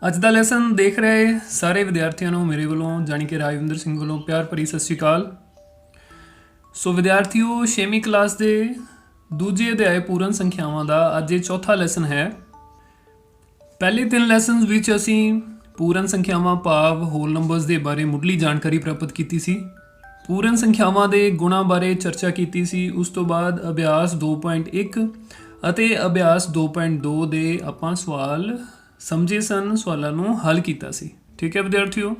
ਅੱਜ ਦਾ ਲੈਸਨ ਦੇਖ ਰਹੇ ਸਾਰੇ ਵਿਦਿਆਰਥੀਆਂ ਨੂੰ ਮੇਰੇ ਵੱਲੋਂ ਜਾਣੀ ਕਿ ਰਾਜਵਿੰਦਰ ਸਿੰਘ ਵੱਲੋਂ ਪਿਆਰ ਭਰੀ ਸਤਿ ਸ਼੍ਰੀ ਅਕਾਲ। ਸੋ ਵਿਦਿਆਰਥੀਓ 6ਵੀਂ ਕਲਾਸ ਦੇ ਦੂਜੇ ਅਧਿਆਏ ਪੂਰਨ ਸੰਖਿਆਵਾਂ ਦਾ ਅੱਜ ਇਹ ਚੌਥਾ ਲੈਸਨ ਹੈ। ਪਹਿਲੇ ਤਿੰਨ ਲੈਸਨਸ ਵਿੱਚ ਅਸੀਂ ਪੂਰਨ ਸੰਖਿਆਵਾਂ ਭਾਵ ਹੋਲ ਨੰਬਰਸ ਦੇ ਬਾਰੇ ਮੁੱਢਲੀ ਜਾਣਕਾਰੀ ਪ੍ਰਾਪਤ ਕੀਤੀ ਸੀ। ਪੂਰਨ ਸੰਖਿਆਵਾਂ ਦੇ ਗੁਣਾਂ ਬਾਰੇ ਚਰਚਾ ਕੀਤੀ ਸੀ। ਉਸ ਤੋਂ ਬਾਅਦ ਅਭਿਆਸ 2.1 ਅਤੇ ਅਭਿਆਸ 2.2 ਦੇ ਆਪਾਂ ਸਵਾਲ ਸਮਝੇ ਸਨ, ਸਵਾਲਾਂ ਨੂੰ ਹੱਲ ਕੀਤਾ ਸੀ। ਠੀਕ ਹੈ ਵਿਦਿਆਰਥੀਓ,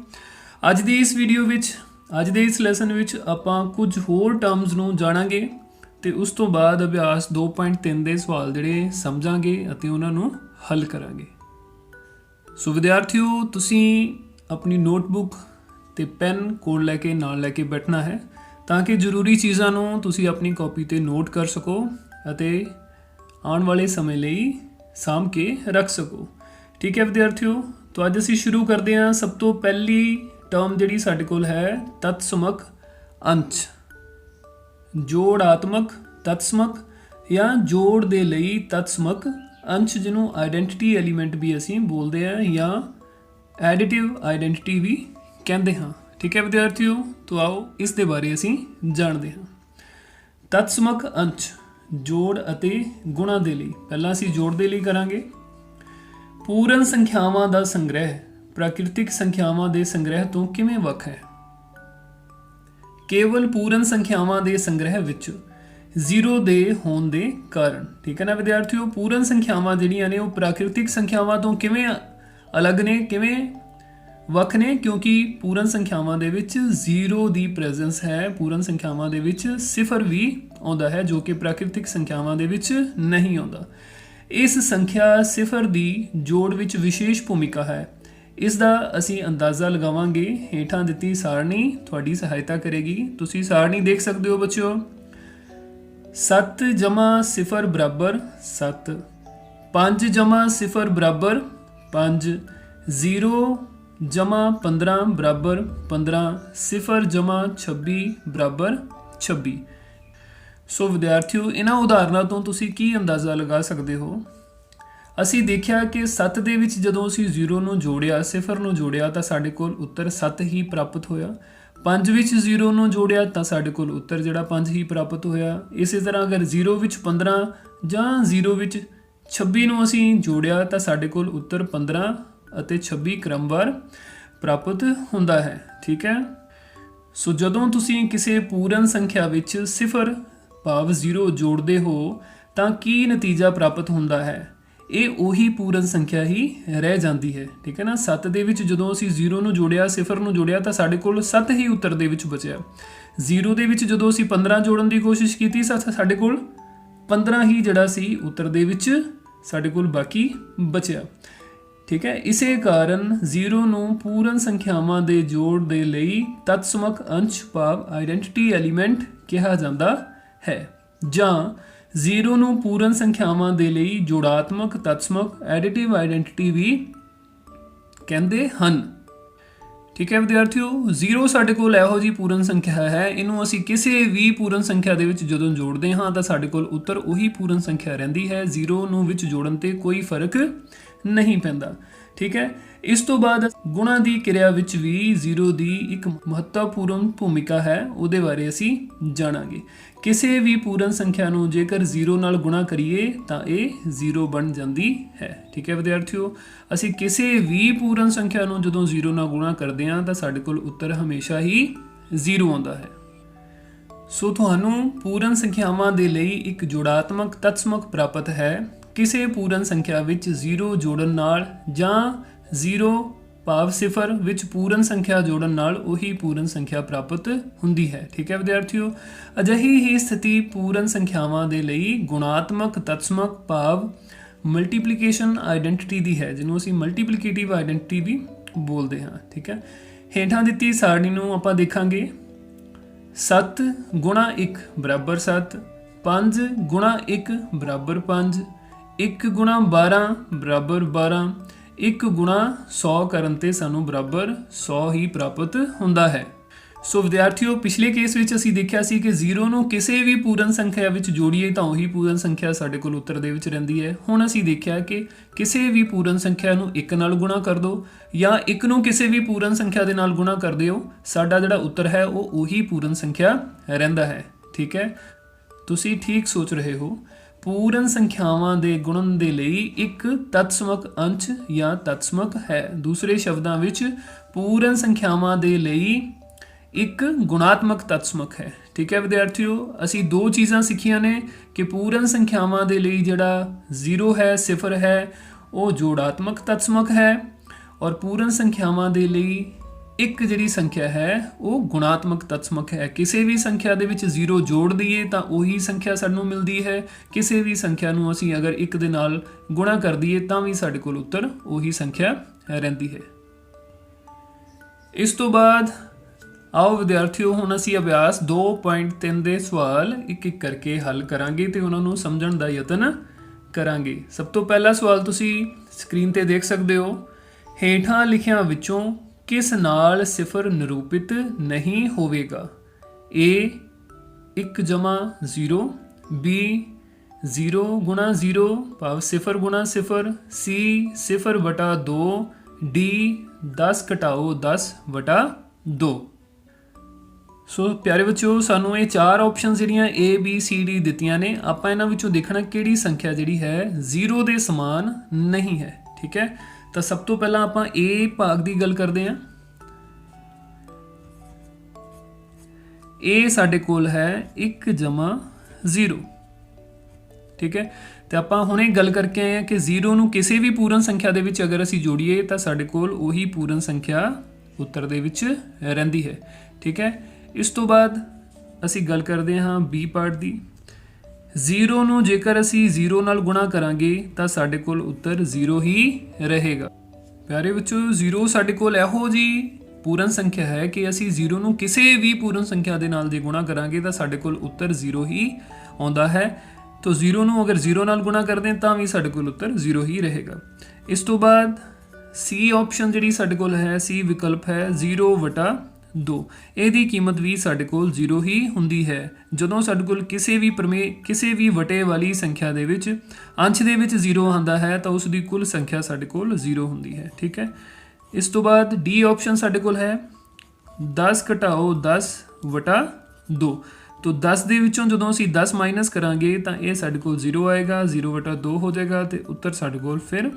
ਅੱਜ ਦੀ ਇਸ ਵੀਡੀਓ ਵਿੱਚ ਅੱਜ ਦੇ ਇਸ ਲੈਸਨ ਵਿੱਚ ਆਪਾਂ ਕੁਝ ਹੋਰ ਟਰਮਸ ਨੂੰ ਜਾਣਾਂਗੇ ਤੇ ਉਸ ਤੋਂ ਬਾਅਦ ਅਭਿਆਸ 2.3 ਦੇ ਸਵਾਲ ਜਿਹੜੇ ਸਮਝਾਂਗੇ ਅਤੇ ਉਹਨਾਂ ਨੂੰ ਹੱਲ ਕਰਾਂਗੇ। ਸੋ ਵਿਦਿਆਰਥੀਓ, ਤੁਸੀਂ ਆਪਣੀ ਨੋਟਬੁੱਕ ਤੇ ਪੈਨ ਕੋਲ ਲੈ ਕੇ ਨਾਲ ਲੈ ਕੇ ਬੈਠਣਾ ਹੈ ਤਾਂ ਕਿ ਜ਼ਰੂਰੀ ਚੀਜ਼ਾਂ ਨੂੰ ਤੁਸੀਂ ਆਪਣੀ ਕਾਪੀ ਤੇ ਨੋਟ ਕਰ ਸਕੋ ਅਤੇ ਆਉਣ ਵਾਲੇ ਸਮੇਂ ਲਈ ਸਾਂਭ ਕੇ ਰੱਖ ਸਕੋ। ठीक है विद्यार्थियों, तो अज असी शुरू करते हैं। सब तो पहली टर्म जिहड़ी साडे कोल है तत्समक अंश, जोड़ात्मक तत्समक या जोड़ दे लई तत्समक अंश, जिन्हों आइडेंटिटी एलीमेंट भी असी बोलते हैं या एडिटिव आइडेंटिटी भी कहते हैं। ठीक है विद्यार्थियों, तो आओ इस दे बारे असी जानते हैं। तत्समक अंश जोड़ अते गुणा दे लई, पहला असी जोड़ दे लई करांगे। पूर्ण संख्यावां दा संग्रह प्राकृतिक संख्यावां दे संग्रह तो किवें वख है? केवल पूर्ण संख्यावां दे संग्रह विच जीरो दे होण दे कारण। ठीक है ना विद्यार्थियों, पूर्ण संख्यावां जिहड़ियां ने वो प्राकृतिक संख्यावां तो किवें अलग ने, किवें वख ने? क्योंकि पूर्ण संख्यावां दे विच जीरो दी प्रेजेंस है। पूर्ण संख्यावां दे विच सिफर भी आउंदा है जो कि प्राकृतिक संख्यावां दे विच नहीं आउंदा। इस संख्या सिफर दी जोड़ विच विशेष भूमिका है। इस दा असी अंदाज़ा लगावांगे। हेठां दित्ती सारणी तुहाडी सहायता करेगी। तुसी सारणी देख सकते हो बच्चों। 7 जमा सिफर बराबर 7, 5 जमा सिफर बराबर 5, 0 जमा 15 बराबर 15, सिफर जमा 26 बराबर 26। सो विद्यार्थियों, इन्हां उदाहरणों तो तुसी की अंदाज़ा लगा सकते हो? असी देखिया कि 7 दे विच जदों असी 0 नूं जोड़िया, सिफर नूं जोड़िया तां साडे कोल उत्तर 7 ही प्राप्त होया। 5 विच 0 नूं जोड़िया तां साडे कोल उत्तर जिहड़ा 5 ही प्राप्त होया। इसे तरह अगर 0 विच 15 जां 0 विच 26 नूं असी जोड़िया तां साडे कोल उत्तर 15 अते 26 क्रमवार प्राप्त हुंदा है। ठीक है, सो जदों तुसी किसी पूर्ण संख्या विच सिफर भाव 0 जोड़ते हो तो की नतीजा प्राप्त होता है? ये उही पूर्ण संख्या ही रह जाती है। ठीक है ना, 7 दे विच जदों असी 0 नूं जोड़िया, सिफर नूं जोड़िया तो साडे कोल 7 ही उत्तर दे विच बचिया। 0 दे विच जदों असी 15 जोड़न की कोशिश की साडे कोल 15 ही जिहड़ा सी उत्तर दे विच साडे कोल बाकी बचिया। ठीक है, इसे कारण 0 नूं पूर्ण संख्यावां दे जोड़ दे लई तत्समक अंश भाव आइडेंटिटी एलीमेंट कहा जाता है, जां 0 नूं पूर्ण संख्यावां दे लई जोड़ात्मक तत्समक एडिटिव आइडेंटिटी भी कहते हैं। ठीक है विद्यार्थियों, 0 साडे कोल इहो जी पूर्ण संख्या है। इनू असी किसी भी पूर्ण संख्या दे विच जदों जोड़ते हाँ तो साडे कोल उत्तर उही पूर्ण संख्या रहिंदी है। 0 नूं विच जोड़न ते कोई फर्क नहीं पैंदा। ठीक है, इस तो बाद गुणा दी क्रिया विच भी 0 दी एक महत्वपूर्ण भूमिका है, उहदे बारे असी जाणांगे। किसी भी पूर्ण संख्या नूं जेकर 0 नाल गुणा करिए तो यह 0 बन जाती है। ठीक है विद्यार्थियों, असी किसी भी पूर्ण संख्या नूं जदों 0 नाल गुणा करते हैं तो साडे कोल उत्तर हमेशा ही 0 आउंदा है। सो तुहानूं पूर्ण संख्यावां दे लई एक जोड़ात्मक तत्समक प्राप्त है। किसी पूर्ण संख्या विच 0 जोड़न नाल जां 0 भाव सिफर विच पूर्ण संख्या जोड़न नाल उही पूर्ण संख्या प्राप्त हुंदी है। ठीक है विद्यार्थियों, अजिही ही स्थिति पूर्ण संख्यावां दे लई गुणात्मक तत्समक भाव मल्टीप्लीकेशन आइडेंटिटी दी है, जिन्हों असीं मल्टीप्लीकेटिव आइडेंटिटी भी बोलते हैं। ठीक है, हेठां दित्ती सारणी नूं आपां देखांगे। 7 गुणा 1 बराबर 7, 5 गुणा 1 बराबर 5, 1 गुणा 12 बराबर 12, 1 गुणा 100 करन ते सानू बराबर 100 ही प्राप्त हुंदा है। ਸੋ ਵਿਦਿਆਰਥੀਓ, ਪਿਛਲੇ ਕੇਸ ਵਿੱਚ ਅਸੀਂ ਦੇਖਿਆ ਸੀ ਕਿ 0 ਨੂੰ ਕਿਸੇ ਵੀ ਪੂਰਨ ਸੰਖਿਆ ਵਿੱਚ ਜੋੜੀਏ ਤਾਂ ਉਹੀ ਪੂਰਨ ਸੰਖਿਆ ਸਾਡੇ ਕੋਲ ਉੱਤਰ ਦੇ ਵਿੱਚ ਰਹਿੰਦੀ ਹੈ। ਹੁਣ ਅਸੀਂ ਦੇਖਿਆ ਕਿ ਕਿਸੇ ਵੀ ਪੂਰਨ ਸੰਖਿਆ ਨੂੰ 1 ਨਾਲ ਗੁਣਾ ਕਰ ਦਿਓ ਜਾਂ 1 ਨੂੰ ਕਿਸੇ ਵੀ ਪੂਰਨ ਸੰਖਿਆ ਦੇ ਨਾਲ ਗੁਣਾ ਕਰ ਦਿਓ, ਸਾਡਾ ਜਿਹੜਾ ਉੱਤਰ ਹੈ ਉਹ ਉਹੀ ਪੂਰਨ ਸੰਖਿਆ ਰਹਿੰਦਾ ਹੈ। ਠੀਕ ਹੈ, ਤੁਸੀਂ ਠੀਕ ਸੋਚ ਰਹੇ ਹੋ। ਪੂਰਨ ਸੰਖਿਆਵਾਂ ਦੇ ਗੁਣਨ ਦੇ ਲਈ ਇੱਕ ਤਤਸਮਕ ਅੰਸ਼ ਜਾਂ ਤਤਸਮਕ ਹੈ। ਦੂਸਰੇ ਸ਼ਬਦਾਂ ਵਿੱਚ ਪੂਰਨ ਸੰਖਿਆਵਾਂ ਦੇ ਲਈ ਇੱਕ ਗੁਣਾਤਮਕ ਤਤਸਮਕ ਹੈ। ਠੀਕ ਹੈ ਵਿਦਿਆਰਥੀਓ, ਅਸੀਂ ਦੋ ਚੀਜ਼ਾਂ ਸਿੱਖੀਆਂ ਨੇ ਕਿ ਪੂਰਨ ਸੰਖਿਆਵਾਂ ਦੇ ਲਈ ਜਿਹੜਾ 0 ਹੈ, 0 ਹੈ, ਉਹ ਜੋੜਾਤਮਕ ਤਤਸਮਕ ਹੈ, ਔਰ ਪੂਰਨ ਸੰਖਿਆਵਾਂ ਦੇ ਲਈ ਇੱਕ ਜਿਹੜੀ ਸੰਖਿਆ ਹੈ ਉਹ ਗੁਣਾਤਮਕ ਤਤਸਮਕ ਹੈ। ਕਿਸੇ ਵੀ ਸੰਖਿਆ ਦੇ ਵਿੱਚ 0 ਜੋੜ ਦਈਏ ਤਾਂ ਉਹੀ ਸੰਖਿਆ ਸਾਨੂੰ ਮਿਲਦੀ ਹੈ। ਕਿਸੇ ਵੀ ਸੰਖਿਆ ਨੂੰ ਅਸੀਂ ਅਗਰ 1 ਦੇ ਨਾਲ ਗੁਣਾ ਕਰ ਦਈਏ ਤਾਂ ਵੀ ਸਾਡੇ ਕੋਲ ਉੱਤਰ ਉਹੀ ਸੰਖਿਆ ਰਹਿੰਦੀ ਹੈ। ਇਸ ਤੋਂ ਬਾਅਦ ਆਓ ਵਿਦਿਆਰਥੀਓ, ਹੁਣ ਅਸੀਂ ਅਭਿਆਸ 2.3 ਦੇ ਸਵਾਲ ਇੱਕ ਇੱਕ ਕਰਕੇ ਹੱਲ ਕਰਾਂਗੇ ਤੇ ਉਹਨਾਂ ਨੂੰ ਸਮਝਣ ਦਾ ਯਤਨ ਕਰਾਂਗੇ। ਸਭ ਤੋਂ ਪਹਿਲਾ ਸਵਾਲ ਤੁਸੀਂ ਸਕਰੀਨ ਤੇ ਦੇਖ ਸਕਦੇ ਹੋ। ਹੇਠਾਂ ਲਿਖਿਆਂ ਵਿੱਚੋਂ ਕਿਸ ਨਾਲ 0 ਨਿਰੂਪਿਤ ਨਹੀਂ ਹੋਵੇਗਾ? A 1 ਜਮਾ 0, B 0 ਗੁਣਾ 0 ਭਾਵ 0 ਗੁਣਾ 0, C 0 ਵਟਾ 2, D 10 ਘਟਾਓ 10 ਵਟਾ 2। ਸੋ ਪਿਆਰੇ ਬੱਚਿਓ, ਸਾਨੂੰ ਇਹ 4 ਆਪਸ਼ਨ ਜਿਹੜੀਆਂ A B C D ਦਿੱਤੀਆਂ ਨੇ। ਆਪਾਂ ਇਹਨਾਂ ਵਿੱਚੋਂ ਦੇਖਣਾ ਕਿਹੜੀ ਸੰਖਿਆ ਜਿਹੜੀ ਹੈ 0 ਦੇ ਸਮਾਨ ਨਹੀਂ ਹੈ। ਠੀਕ ਹੈ, ਤਾਂ ਸਭ ਤੋਂ ਪਹਿਲਾਂ ਆਪਾਂ A ਭਾਗ ਦੀ ਗੱਲ ਕਰਦੇ ਹਾਂ। A ਸਾਡੇ ਕੋਲ ਹੈ 1 ਜਮਾ 0। ਠੀਕ ਹੈ, ਤੇ ਆਪਾਂ ਹੁਣੇ ਗੱਲ ਕਰਕੇ ਆਏ ਹਾਂ ਕਿ 0 ਨੂੰ ਕਿਸੇ ਵੀ ਪੂਰਨ ਸੰਖਿਆ ਦੇ ਵਿੱਚ ਅਗਰ ਅਸੀਂ ਜੋੜੀਏ ਤਾਂ ਸਾਡੇ ਕੋਲ ਉਹੀ ਪੂਰਨ ਸੰਖਿਆ ਉੱਤਰ ਦੇ ਵਿੱਚ ਰਹਿੰਦੀ ਹੈ। ਠੀਕ ਹੈ, ਇਸ ਤੋਂ ਬਾਅਦ ਅਸੀਂ ਗੱਲ ਕਰਦੇ ਹਾਂ B ਪਾਰਟ ਦੀ। 0 ਨੂੰ ਜੇਕਰ ਅਸੀਂ 0 ਨਾਲ ਗੁਣਾ ਕਰਾਂਗੇ ਤਾਂ ਸਾਡੇ ਕੋਲ ਉੱਤਰ 0 ਹੀ ਰਹੇਗਾ। ਪਿਆਰੇ ਬੱਚਿਓ, 0 ਸਾਡੇ ਕੋਲ ਇਹੋ ਜਿਹੀ ਪੂਰਨ ਸੰਖਿਆ ਹੈ ਕਿ ਅਸੀਂ 0 ਨੂੰ ਕਿਸੇ ਵੀ ਪੂਰਨ ਸੰਖਿਆ ਦੇ ਨਾਲ ਜੇ ਗੁਣਾ ਕਰਾਂਗੇ ਤਾਂ ਸਾਡੇ ਕੋਲ ਉੱਤਰ 0 ਹੀ ਆਉਂਦਾ ਹੈ। ਤਾਂ 0 ਨੂੰ ਅਗਰ 0 ਨਾਲ ਗੁਣਾ ਕਰਦੇ ਤਾਂ ਵੀ ਸਾਡੇ ਕੋਲ ਉੱਤਰ 0 ਹੀ ਰਹੇਗਾ। ਇਸ ਤੋਂ ਬਾਅਦ C ਆਪਸ਼ਨ ਜਿਹੜੀ ਸਾਡੇ ਕੋਲ ਹੈ, C ਵਿਕਲਪ ਹੈ 0 ਵਟਾ 2। ਇਹਦੀ ਕੀਮਤ ਵੀ ਸਾਡੇ ਕੋਲ 0 ਹੀ ਹੁੰਦੀ ਹੈ। ਜਦੋਂ ਸਾਡੇ ਕੋਲ ਕਿਸੇ ਵੀ ਵਟੇ ਵਾਲੀ ਸੰਖਿਆ ਦੇ ਵਿੱਚ ਅੰਸ਼ ਦੇ ਵਿੱਚ 0 ਆਉਂਦਾ ਹੈ ਤਾਂ ਉਸ ਦੀ ਕੁੱਲ ਸੰਖਿਆ ਸਾਡੇ ਕੋਲ 0 ਹੁੰਦੀ ਹੈ। ਠੀਕ ਹੈ, ਇਸ ਤੋਂ ਬਾਅਦ D ਆਪਸ਼ਨ ਸਾਡੇ ਕੋਲ ਹੈ 10 ਘਟਾਓ 10 ਵਟਾ 2। तो 10 ਦੇ ਵਿੱਚੋਂ ਜਦੋਂ ਅਸੀਂ 10 ਮਾਈਨਸ ਕਰਾਂਗੇ ਤਾਂ ਇਹ ਸਾਡੇ ਕੋਲ 0 ਆਏਗਾ, 0 ਵਟਾ 2 ਹੋ ਜਾਏਗਾ ਤੇ ਉੱਤਰ ਸਾਡੇ ਕੋਲ ਫਿਰ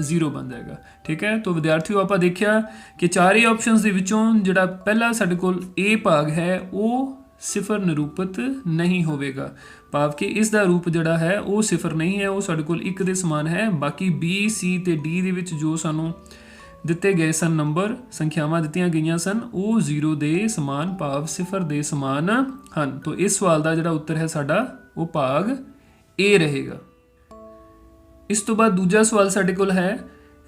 0 ਬਣ ਜਾਏਗਾ। ਠੀਕ ਹੈ, ਤਾਂ ਵਿਦਿਆਰਥੀਓ ਆਪਾਂ ਦੇਖਿਆ ਕਿ ਚਾਰੇ ਆਪਸ਼ਨਸ ਦੇ ਵਿੱਚੋਂ ਜਿਹੜਾ ਪਹਿਲਾ ਸਾਡੇ ਕੋਲ A ਭਾਗ ਹੈ ਉਹ 0 ਨਿਰੂਪਿਤ ਨਹੀਂ ਹੋਵੇਗਾ, ਭਾਵ ਕਿ ਇਸ ਦਾ ਰੂਪ ਜਿਹੜਾ ਹੈ ਉਹ 0 ਨਹੀਂ ਹੈ, ਉਹ ਸਾਡੇ ਕੋਲ 1 ਦੇ ਸਮਾਨ ਹੈ। ਬਾਕੀ B, C ਤੇ D ਦੇ ਵਿੱਚ ਜੋ ਸਾਨੂੰ ਦਿੱਤੇ ਗਏ ਸਨ ਨੰਬਰ, ਸੰਖਿਆਵਾਂ ਦਿੱਤੀਆਂ ਗਈਆਂ ਸਨ, ਉਹ 0 ਦੇ ਸਮਾਨ ਭਾਵ 0 ਦੇ ਸਮਾਨ ਹਨ। ਤਾਂ ਇਸ ਸਵਾਲ ਦਾ ਜਿਹੜਾ ਉੱਤਰ ਹੈ ਸਾਡਾ ਉਹ ਭਾਗ A ਰਹੇਗਾ। ਇਸ ਤੋਂ ਬਾਅਦ ਦੂਜਾ ਸਵਾਲ ਸਾਡੇ ਕੋਲ ਹੈ,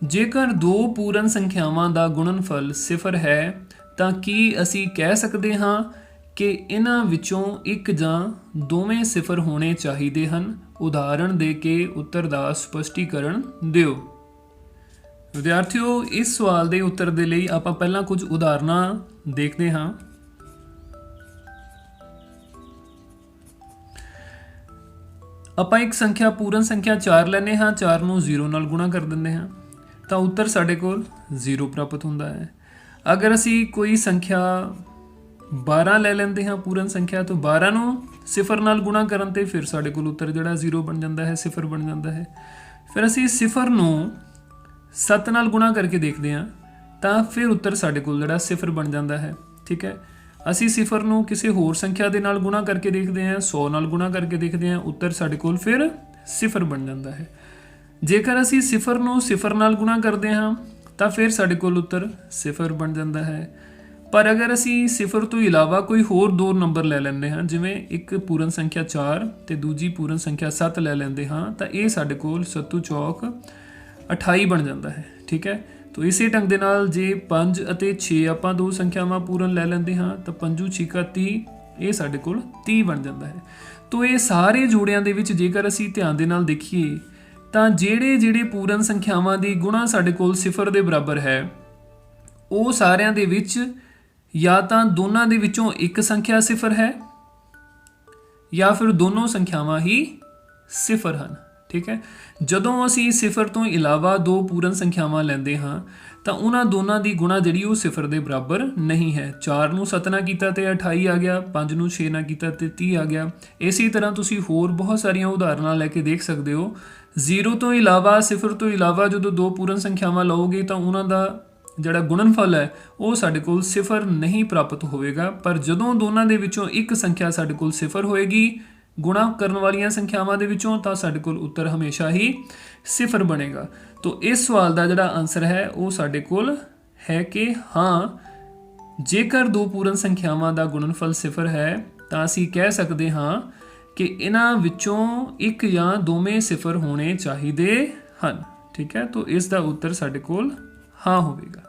ਜੇਕਰ ਦੋ ਪੂਰਨ ਸੰਖਿਆਵਾਂ ਦਾ ਗੁਣਨਫਲ 0 ਹੈ ਤਾਂ ਕੀ ਅਸੀਂ ਕਹਿ ਸਕਦੇ ਹਾਂ ਕਿ ਇਹਨਾਂ ਵਿੱਚੋਂ ਇੱਕ ਜਾਂ ਦੋਵੇਂ 0 ਹੋਣੇ ਚਾਹੀਦੇ ਹਨ? ਉਦਾਹਰਣ ਦੇ ਕੇ ਉੱਤਰ ਦਾ ਸਪਸ਼ਟੀਕਰਨ ਦਿਓ। ਵਿਦਿਆਰਥੀਓ, ਇਸ ਸਵਾਲ ਦੇ ਉੱਤਰ ਦੇ ਲਈ ਆਪਾਂ ਪਹਿਲਾਂ ਕੁਝ ਉਦਾਹਰਨਾਂ ਦੇਖਦੇ ਹਾਂ। ਆਪਾਂ ਇੱਕ ਸੰਖਿਆ ਪੂਰਨ ਸੰਖਿਆ 4 ਲੈਂਦੇ ਹਾਂ, 4 ਨੂੰ 0 ਨਾਲ ਗੁਣਾ ਕਰ ਦਿੰਦੇ ਹਾਂ ਤਾਂ ਉੱਤਰ ਸਾਡੇ ਕੋਲ 0 ਪ੍ਰਾਪਤ ਹੁੰਦਾ ਹੈ। ਅਗਰ ਅਸੀਂ ਕੋਈ ਸੰਖਿਆ 12 ਲੈ ਲੈਂਦੇ ਹਾਂ ਪੂਰਨ ਸੰਖਿਆ, ਤਾਂ 12 ਨੂੰ 0 ਨਾਲ ਗੁਣਾ ਕਰਨ ਤੇ ਫਿਰ ਸਾਡੇ ਕੋਲ ਉੱਤਰ ਜਿਹੜਾ 0 ਬਣ ਜਾਂਦਾ ਹੈ, 0 ਬਣ ਜਾਂਦਾ ਹੈ। ਫਿਰ ਅਸੀਂ 0 ਨੂੰ 7 ਨਾਲ ਗੁਣਾ ਕਰਕੇ ਦੇਖਦੇ ਹਾਂ ਤਾਂ ਫਿਰ ਉੱਤਰ ਸਾਡੇ ਕੋਲ ਜਿਹੜਾ 0 ਬਣ ਜਾਂਦਾ ਹੈ। ਠੀਕ ਹੈ, ਅਸੀਂ 0 ਨੂੰ ਕਿਸੇ ਹੋਰ ਸੰਖਿਆ ਦੇ ਨਾਲ ਗੁਣਾ ਕਰਕੇ ਦੇਖਦੇ ਹਾਂ, 100 ਨਾਲ ਗੁਣਾ ਕਰਕੇ ਦੇਖਦੇ ਹਾਂ, ਉੱਤਰ ਸਾਡੇ ਕੋਲ ਫਿਰ 0 ਬਣ ਜਾਂਦਾ ਹੈ। ਜੇਕਰ ਅਸੀਂ 0 ਨੂੰ 0 ਨਾਲ ਗੁਣਾ ਕਰਦੇ ਹਾਂ ਤਾਂ ਫਿਰ ਸਾਡੇ ਕੋਲ ਉੱਤਰ 0 ਬਣ ਜਾਂਦਾ ਹੈ। ਪਰ ਅਗਰ ਅਸੀਂ 0 ਤੋਂ ਇਲਾਵਾ ਕੋਈ ਹੋਰ ਦੋ ਨੰਬਰ ਲੈ ਲੈਂਦੇ ਹਾਂ, ਜਿਵੇਂ ਇੱਕ ਪੂਰਨ ਸੰਖਿਆ 4 ਤੇ ਦੂਜੀ ਪੂਰਨ ਸੰਖਿਆ 7 ਲੈ ਲੈਂਦੇ ਹਾਂ ਤਾਂ ਇਹ ਸਾਡੇ ਕੋਲ 7 ਚੌਕ 28 ਬਣ ਜਾਂਦਾ ਹੈ। ਠੀਕ ਹੈ, ਤਾਂ ਇਸੇ ਢੰਗ ਦੇ ਨਾਲ ਜੇ 5 ਅਤੇ 6 ਆਪਾਂ ਦੋ ਸੰਖਿਆਵਾਂ ਪੂਰਨ ਲੈ ਲੈਂਦੇ ਹਾਂ ਤਾਂ 5 ਛਿਕਾ 30, ਇਹ ਸਾਡੇ ਕੋਲ 30 ਬਣ ਜਾਂਦਾ ਹੈ। ਤਾਂ ਇਹ ਸਾਰੇ ਜੋੜਿਆਂ ਦੇ ਵਿੱਚ ਜੇਕਰ ਅਸੀਂ ਧਿਆਨ ਦੇ ਨਾਲ ਦੇਖੀਏ ਤਾਂ ਜਿਹੜੇ ਪੂਰਨ ਸੰਖਿਆਵਾਂ ਦੀ ਗੁਣਾ ਸਾਡੇ ਕੋਲ 0 ਦੇ ਬਰਾਬਰ ਹੈ, ਉਹ ਸਾਰਿਆਂ ਦੇ ਵਿੱਚ या तो दोनों के विचों एक संख्या सिफर है या फिर दोनों संख्यावां ही सिफर हैं। ठीक है, जदों असी सिफर तो इलावा दो पूर्ण संख्यावां लैंदे हाँ तो उन्होंने दोनों की गुणा जिहड़ी वो सिफर के बराबर नहीं है। 4 नूं 7 ना कीता ते 28 आ गया, 5 नूं 6 ना कीता ते 30 आ गया। इसी तरह तुसी होर बहुत सारिया उदाहरणा लैके देख सकते हो। 0 तो इलावा सिफर तो इलावा जो दो पूर्ण संख्यावां लओगे तो उन्हों का जिहड़ा गुणनफल है वो साडे कोल सिफर नहीं प्राप्त होएगा। पर जदों दोनों के विचों एक संख्या साडे कोल सिफर होएगी गुणा करने वाली संख्यावां दे विचों, तो साडे कोल उत्तर हमेशा ही सिफर बनेगा। तो इस सवाल का जिहड़ा आंसर है वो साडे कोल है कि हाँ, जेकर दो पूर्ण संख्यावां का गुणनफल सिफर है तो असी कह सकते हाँ कि इन्हां विचों एक या दोवें सिफर होने चाहिए हैं। ठीक है, तो इसका उत्तर साडे कोल हाँ होगा।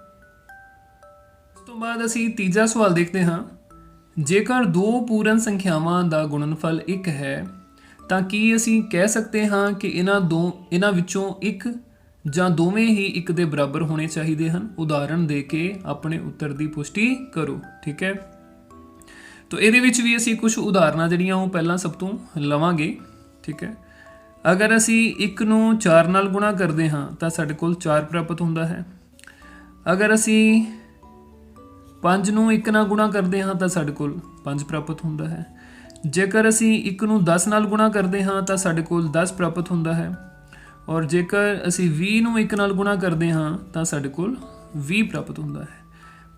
उस तो बाद असी तीजा सवाल देखते हाँ। जेकर दो पूर्ण संख्यावां का गुणनफल एक है तो की असी कह सकते हाँ कि इन्हां विचों एक ਜਾਂ ਦੋਵੇਂ ਹੀ ਇੱਕ ਦੇ ਬਰਾਬਰ ਹੋਣੇ ਚਾਹੀਦੇ ਹਨ। ਉਦਾਹਰਣ ਦੇ ਕੇ ਆਪਣੇ ਉੱਤਰ ਦੀ ਪੁਸ਼ਟੀ ਕਰੋ। ਠੀਕ ਹੈ, तो ਇਹਦੇ ਵਿੱਚ ਵੀ ਅਸੀਂ ਕੁਝ ਉਦਾਹਰਨਾਂ ਜਿਹੜੀਆਂ ਉਹ ਪਹਿਲਾਂ ਸਭ ਤੋਂ ਲਵਾਂਗੇ। ਠੀਕ ਹੈ, ਅਗਰ ਅਸੀਂ 1 ਨੂੰ 4 ਨਾਲ ਗੁਣਾ ਕਰਦੇ ਹਾਂ ਤਾਂ ਸਾਡੇ ਕੋਲ 4 ਪ੍ਰਾਪਤ ਹੁੰਦਾ ਹੈ। ਅਗਰ ਅਸੀਂ 5 ਨੂੰ 1 ਨਾਲ ਗੁਣਾ ਕਰਦੇ ਹਾਂ ਤਾਂ ਸਾਡੇ ਕੋਲ 5 ਪ੍ਰਾਪਤ ਹੁੰਦਾ ਹੈ। ਜੇਕਰ ਅਸੀਂ 1 ਨੂੰ 10 ਨਾਲ ਗੁਣਾ ਕਰਦੇ ਹਾਂ ਤਾਂ ਸਾਡੇ ਕੋਲ 10 ਪ੍ਰਾਪਤ ਹੁੰਦਾ ਹੈ। और जेकर असी 20 ਨੂੰ 1 ਨਾਲ ਗੁਣਾ ਕਰਦੇ ਹਾਂ ਤਾਂ ਸਾਡੇ ਕੋਲ 20 ਪ੍ਰਾਪਤ ਹੁੰਦਾ ਹੈ।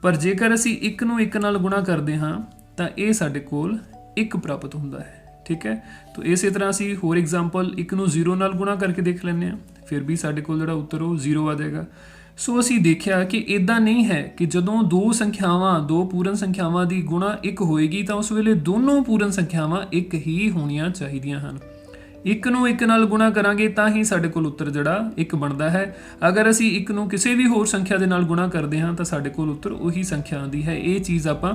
ਪਰ ਜੇਕਰ ਅਸੀਂ 1 ਨੂੰ 1 ਨਾਲ ਗੁਣਾ ਕਰਦੇ ਹਾਂ ਤਾਂ ਇਹ ਸਾਡੇ ਕੋਲ 1 ਪ੍ਰਾਪਤ ਹੁੰਦਾ ਹੈ। ਠੀਕ ਹੈ, तो ਇਸੇ ਤਰ੍ਹਾਂ ਅਸੀਂ ਹੋਰ ਐਗਜ਼ਾਮਪਲ 1 ਨੂੰ 0 ਨਾਲ ਗੁਣਾ ਕਰਕੇ ਦੇਖ ਲੈਂਦੇ ਹਾਂ, ਫਿਰ ਵੀ ਸਾਡੇ ਕੋਲ ਜਿਹੜਾ ਉੱਤਰ ਉਹ 0 ਆ ਜਾਏਗਾ। ਸੋ ਅਸੀਂ ਦੇਖਿਆ ਕਿ ਇਦਾਂ ਨਹੀਂ ਹੈ ਕਿ ਜਦੋਂ ਦੋ ਸੰਖਿਆਵਾਂ ਦੋ ਪੂਰਨ ਸੰਖਿਆਵਾਂ ਦੀ ਗੁਣਾ 1 ਹੋਏਗੀ ਤਾਂ ਉਸ ਵੇਲੇ ਦੋਨੋਂ ਪੂਰਨ ਸੰਖਿਆਵਾਂ 1 ਹੀ ਹੋਣੀਆਂ ਚਾਹੀਦੀਆਂ ਹਨ। 1 ਨੂੰ 1 ਨਾਲ ਗੁਣਾ ਕਰਾਂਗੇ ਤਾਂ ਹੀ ਸਾਡੇ ਕੋਲ ਉੱਤਰ ਜਿਹੜਾ 1 ਬਣਦਾ ਹੈ। ਅਗਰ ਅਸੀਂ 1 ਨੂੰ ਕਿਸੇ ਵੀ ਹੋਰ ਸੰਖਿਆ ਦੇ ਨਾਲ ਗੁਣਾ ਕਰਦੇ ਹਾਂ ਤਾਂ ਸਾਡੇ ਕੋਲ ਉੱਤਰ ਉਹੀ ਸੰਖਿਆ ਆਉਂਦੀ ਹੈ। ਇਹ ਚੀਜ਼ ਆਪਾਂ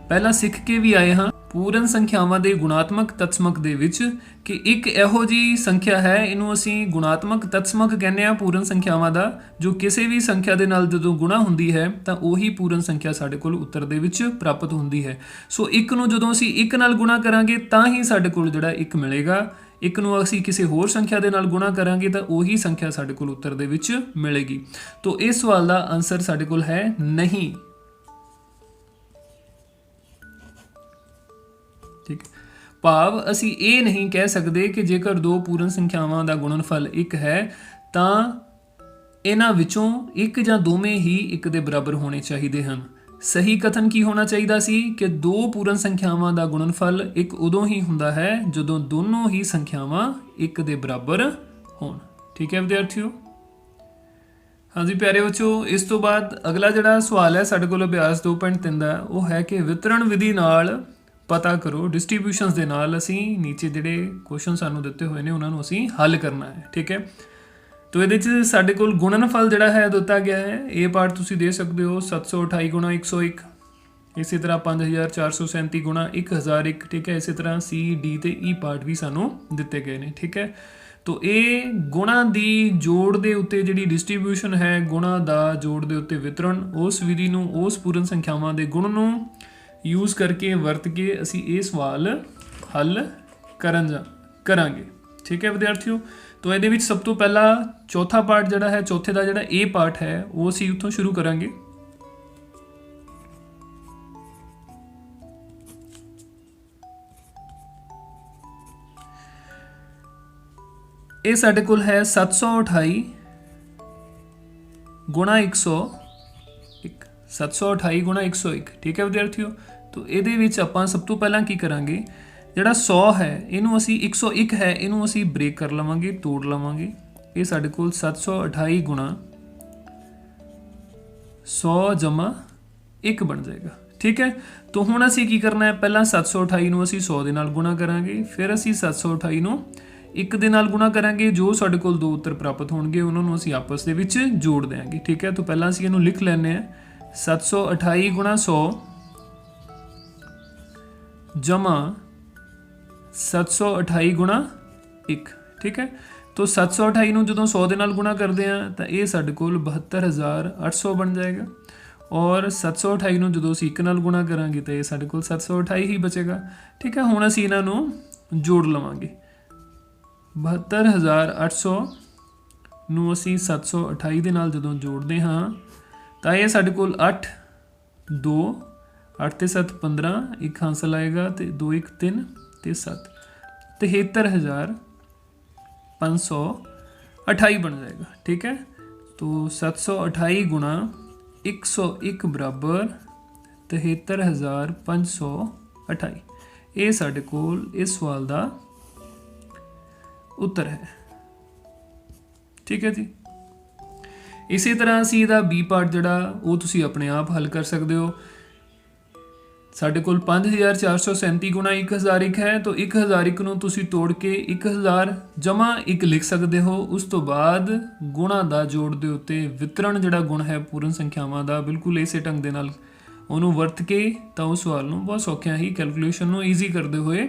ਪਹਿਲਾਂ ਸਿੱਖ ਕੇ ਵੀ ਆਏ ਹਾਂ ਪੂਰਨ ਸੰਖਿਆਵਾਂ ਦੇ ਗੁਣਾਤਮਕ ਤਤਸਮਕ ਦੇ ਵਿੱਚ ਕਿ ਇੱਕ ਇਹੋ ਜੀ ਸੰਖਿਆ ਹੈ, ਇਹਨੂੰ ਅਸੀਂ ਗੁਣਾਤਮਕ ਤਤਸਮਕ ਕਹਿੰਦੇ ਹਾਂ ਪੂਰਨ ਸੰਖਿਆਵਾਂ ਦਾ, ਜੋ ਕਿਸੇ ਵੀ ਸੰਖਿਆ ਦੇ ਨਾਲ ਜਦੋਂ ਗੁਣਾ ਹੁੰਦੀ ਹੈ ਤਾਂ ਉਹੀ ਪੂਰਨ ਸੰਖਿਆ ਸਾਡੇ ਕੋਲ ਉੱਤਰ ਦੇ ਵਿੱਚ ਪ੍ਰਾਪਤ ਹੁੰਦੀ ਹੈ। ਸੋ 1 ਨੂੰ ਜਦੋਂ ਅਸੀਂ 1 ਨਾਲ ਗੁਣਾ ਕਰਾਂਗੇ ਤਾਂ ਹੀ ਸਾਡੇ ਕੋਲ ਜਿਹੜਾ 1 ਮਿਲੇਗਾ। 1 ਨੂੰ ਅਸੀਂ ਕਿਸੇ ਹੋਰ ਸੰਖਿਆ ਦੇ ਨਾਲ ਗੁਣਾ ਕਰਾਂਗੇ ਤਾਂ ਉਹੀ ਸੰਖਿਆ ਸਾਡੇ ਕੋਲ ਉੱਤਰ ਦੇ ਵਿੱਚ ਮਿਲੇਗੀ। तो ਇਸ ਸਵਾਲ ਦਾ ਆਨਸਰ ਸਾਡੇ ਕੋਲ ਹੈ ਨਹੀਂ। ਠੀਕ, ਭਾਵ ਅਸੀਂ ਇਹ ਨਹੀਂ ਕਹਿ ਸਕਦੇ ਕਿ ਜੇਕਰ ਦੋ ਪੂਰਨ ਸੰਖਿਆਵਾਂ ਦਾ ਗੁਣਨਫਲ 1 ਹੈ ਤਾਂ ਇਹਨਾਂ ਵਿੱਚੋਂ ਇੱਕ ਜਾਂ ਦੋਵੇਂ ਹੀ 1 ਦੇ ਬਰਾਬਰ ਹੋਣੇ ਚਾਹੀਦੇ ਹਨ। ਸਹੀ ਕਥਨ ਕੀ ਹੋਣਾ ਚਾਹੀਦਾ ਸੀ ਕਿ ਦੋ ਪੂਰਨ ਸੰਖਿਆਵਾਂ ਦਾ ਗੁਣਨਫਲ 1 ਉਦੋਂ ਹੀ ਹੁੰਦਾ ਹੈ ਜਦੋਂ ਦੋਨੋਂ ਹੀ ਸੰਖਿਆਵਾਂ 1 ਦੇ ਬਰਾਬਰ ਹੋਣ। ਠੀਕ ਹੈ ਵਿਦਿਆਰਥੀਓ। ਹਾਂਜੀ ਪਿਆਰੇ ਬੱਚੋ, ਇਸ ਤੋਂ ਬਾਅਦ ਅਗਲਾ ਜਿਹੜਾ ਸਵਾਲ ਹੈ ਸਾਡੇ ਕੋਲ ਅਭਿਆਸ 2.3 ਦਾ, ਉਹ ਹੈ ਕਿ ਵਿਤਰਣ ਵਿਧੀ ਨਾਲ ਪਤਾ ਕਰੋ ਡਿਸਟ੍ਰੀਬਿਊਸ਼ਨਸ ਦੇ ਨਾਲ ਅਸੀਂ ਨੀਚੇ ਜਿਹੜੇ ਕੁਐਸਚਨ ਸਾਨੂੰ ਦਿੱਤੇ ਹੋਏ ਨੇ ਉਹਨਾਂ ਨੂੰ ਅਸੀਂ ਹੱਲ ਕਰਨਾ ਹੈ। ਠੀਕ ਹੈ, तो ये साढ़े कोल गुणनफल जोड़ा है दिता गया है। ए पार्ट तुसी दे सकते हो 728 गुणा 101, इसी तरह 5437 गुणा 1001। ठीक है, इसी तरह सी डी ते ई पार्ट भी सानू दिते गए ने। ठीक है, तो ये गुणा दी जोड़ दे उत्ते जिहड़ी डिस्ट्रीब्यूशन है, गुणा दा जोड़ दे उत्ते वितरण, उस विधि नूं उस पूर्ण संख्यावां दे गुण नूं यूज़ करके वरत के असी ये सवाल हल करांगे। ठीक है विद्यार्थियों, तो ये सब तो पहला चौथा पार्ट जोड़ा है, चौथे का जोड़ा ए पार्ट है वो असी उत्थों शुरू करांगे। ये साडे कोल है 728 गुणा 101, 728 गुणा 101। ठीक है विद्यार्थियों, तो ये आपां सब तो पहला की करांगे, ਜਿਹੜਾ 100 ਹੈ ਇਹਨੂੰ ਅਸੀਂ 101 ਹੈ ਇਹਨੂੰ ਅਸੀਂ ਬ੍ਰੇਕ ਕਰ ਲਵਾਂਗੇ, ਤੋੜ ਲਵਾਂਗੇ। ਇਹ ਸਾਡੇ ਕੋਲ 728 ਗੁਣਾ 100 ਜਮਾ 1 ਬਣ ਜਾਏਗਾ। ਠੀਕ ਹੈ, तो ਹੁਣ ਅਸੀਂ ਕੀ ਕਰਨਾ ਹੈ, ਪਹਿਲਾਂ 728 ਨੂੰ ਅਸੀਂ 100 ਦੇ ਨਾਲ ਗੁਣਾ ਕਰਾਂਗੇ, ਫਿਰ ਅਸੀਂ 728 ਨੂੰ 1 ਦੇ ਨਾਲ ਗੁਣਾ ਕਰਾਂਗੇ। ਜੋ ਸਾਡੇ ਕੋਲ ਦੋ ਉੱਤਰ ਪ੍ਰਾਪਤ ਹੋਣਗੇ ਉਹਨਾਂ ਨੂੰ ਅਸੀਂ ਆਪਸ ਦੇ ਵਿੱਚ ਜੋੜ ਦੇਵਾਂਗੇ। ਠੀਕ ਹੈ, तो ਪਹਿਲਾਂ ਅਸੀਂ ਇਹਨੂੰ ਲਿਖ ਲੈਂਦੇ ਹਾਂ 728 ਗੁਣਾ 100 ਜਮਾ 728 ਗੁਣਾ 1। ठीक है, तो 728 ਨੂੰ ਜਦੋਂ 100 ਦੇ ਨਾਲ ਗੁਣਾ ਕਰਦੇ ਆ ਤਾਂ ਇਹ ਸਾਡੇ ਕੋਲ 72800 ਬਣ ਜਾਏਗਾ। और 728 ਨੂੰ ਜਦੋਂ ਅਸੀਂ 1 ਨਾਲ ਗੁਣਾ ਕਰਾਂਗੇ ਤਾਂ ਇਹ ਸਾਡੇ ਕੋਲ 728 ਹੀ ਬਚੇਗਾ। ਠੀਕ ਹੈ, ਹੁਣ ਅਸੀਂ ਇਹਨਾਂ ਨੂੰ ਜੋੜ ਲਵਾਂਗੇ। 72800 ਨੂੰ ਅਸੀਂ 728 ਦੇ ਨਾਲ ਜਦੋਂ ਜੋੜਦੇ ਹਾਂ ਤਾਂ ਇਹ ਸਾਡੇ ਕੋਲ 8 2 8 ਤੇ 7 15 ਇੱਕ ਹਾਸਲ ਆਏਗਾ ਤੇ 2 1 3 ਤੇ 7 73528 बन जाएगा। ठीक है, तो 728 गुणा 101 बराबर 73528 ये साडे कोल इस सवाल का उत्तर है। ठीक है जी, इसी तरह असी इहदा बी पार्ट जिहड़ा वो तुसी अपने आप हल कर सकते हो। साडे कोल 5437 गुणा 1001 है, तो 1001 नूं तुसी तोड़ के 1000 जमा 1 लिख सकते हो। उस तो बाद गुणा दा जोड़ दे उत्ते वितरण जिहड़ा गुण है पूर्ण संख्यावां दा बिल्कुल इसे ढंग दे नाल ਉਹਨੂੰ ਵਰਤ ਕੇ ਤਾਂ ਉਸ ਸਵਾਲ ਨੂੰ ਬਹੁਤ ਸੌਖਿਆਂ ਹੀ ਕੈਲਕੂਲੇਸ਼ਨ ਨੂੰ ਈਜ਼ੀ ਕਰਦੇ ਹੋਏ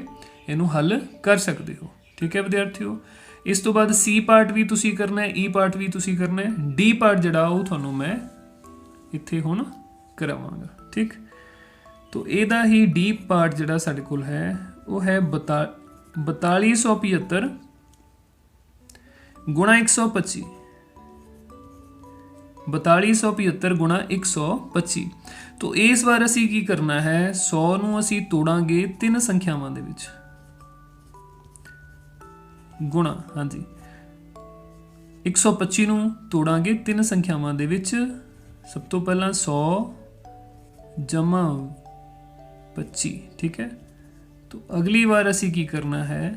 ਇਹਨੂੰ ਹੱਲ ਕਰ ਸਕਦੇ ਹੋ। ਠੀਕ ਹੈ ਵਿਦਿਆਰਥੀਓ, ਇਸ ਤੋਂ ਬਾਅਦ ਸੀ ਪਾਰਟ ਵੀ ਤੁਸੀਂ ਕਰਨਾ ਹੈ, ਈ ਪਾਰਟ ਵੀ ਤੁਸੀਂ ਕਰਨਾ ਹੈ, ਡੀ ਪਾਰਟ ਜਿਹੜਾ ਉਹ ਤੁਹਾਨੂੰ ਮੈਂ ਇੱਥੇ ਹੁਣ ਕਰਾਵਾਂਗਾ। ਠੀਕ, तो ਇਹਦਾ ਹੀ ਡੀ ਪਾਰਟ ਜਿਹੜਾ ਸਾਡੇ ਕੋਲ ਹੈ ਉਹ ਹੈ 4275 ਗੁਣਾ 125 4275 ਗੁਣਾ 125। तो इस बार असी की करना है 100 ਨੂੰ ਅਸੀਂ ਤੋੜਾਂਗੇ 3 ਸੰਖਿਆਵਾਂ ਦੇ ਵਿੱਚ ਗੁਣਾ, ਹਾਂਜੀ 125 ਨੂੰ ਤੋੜਾਂਗੇ 3 ਸੰਖਿਆਵਾਂ ਦੇ ਵਿੱਚ। ਸਭ ਤੋਂ ਪਹਿਲਾਂ 100 ਜਮਾ 25। ठीक है, तो अगली बार असी की करना है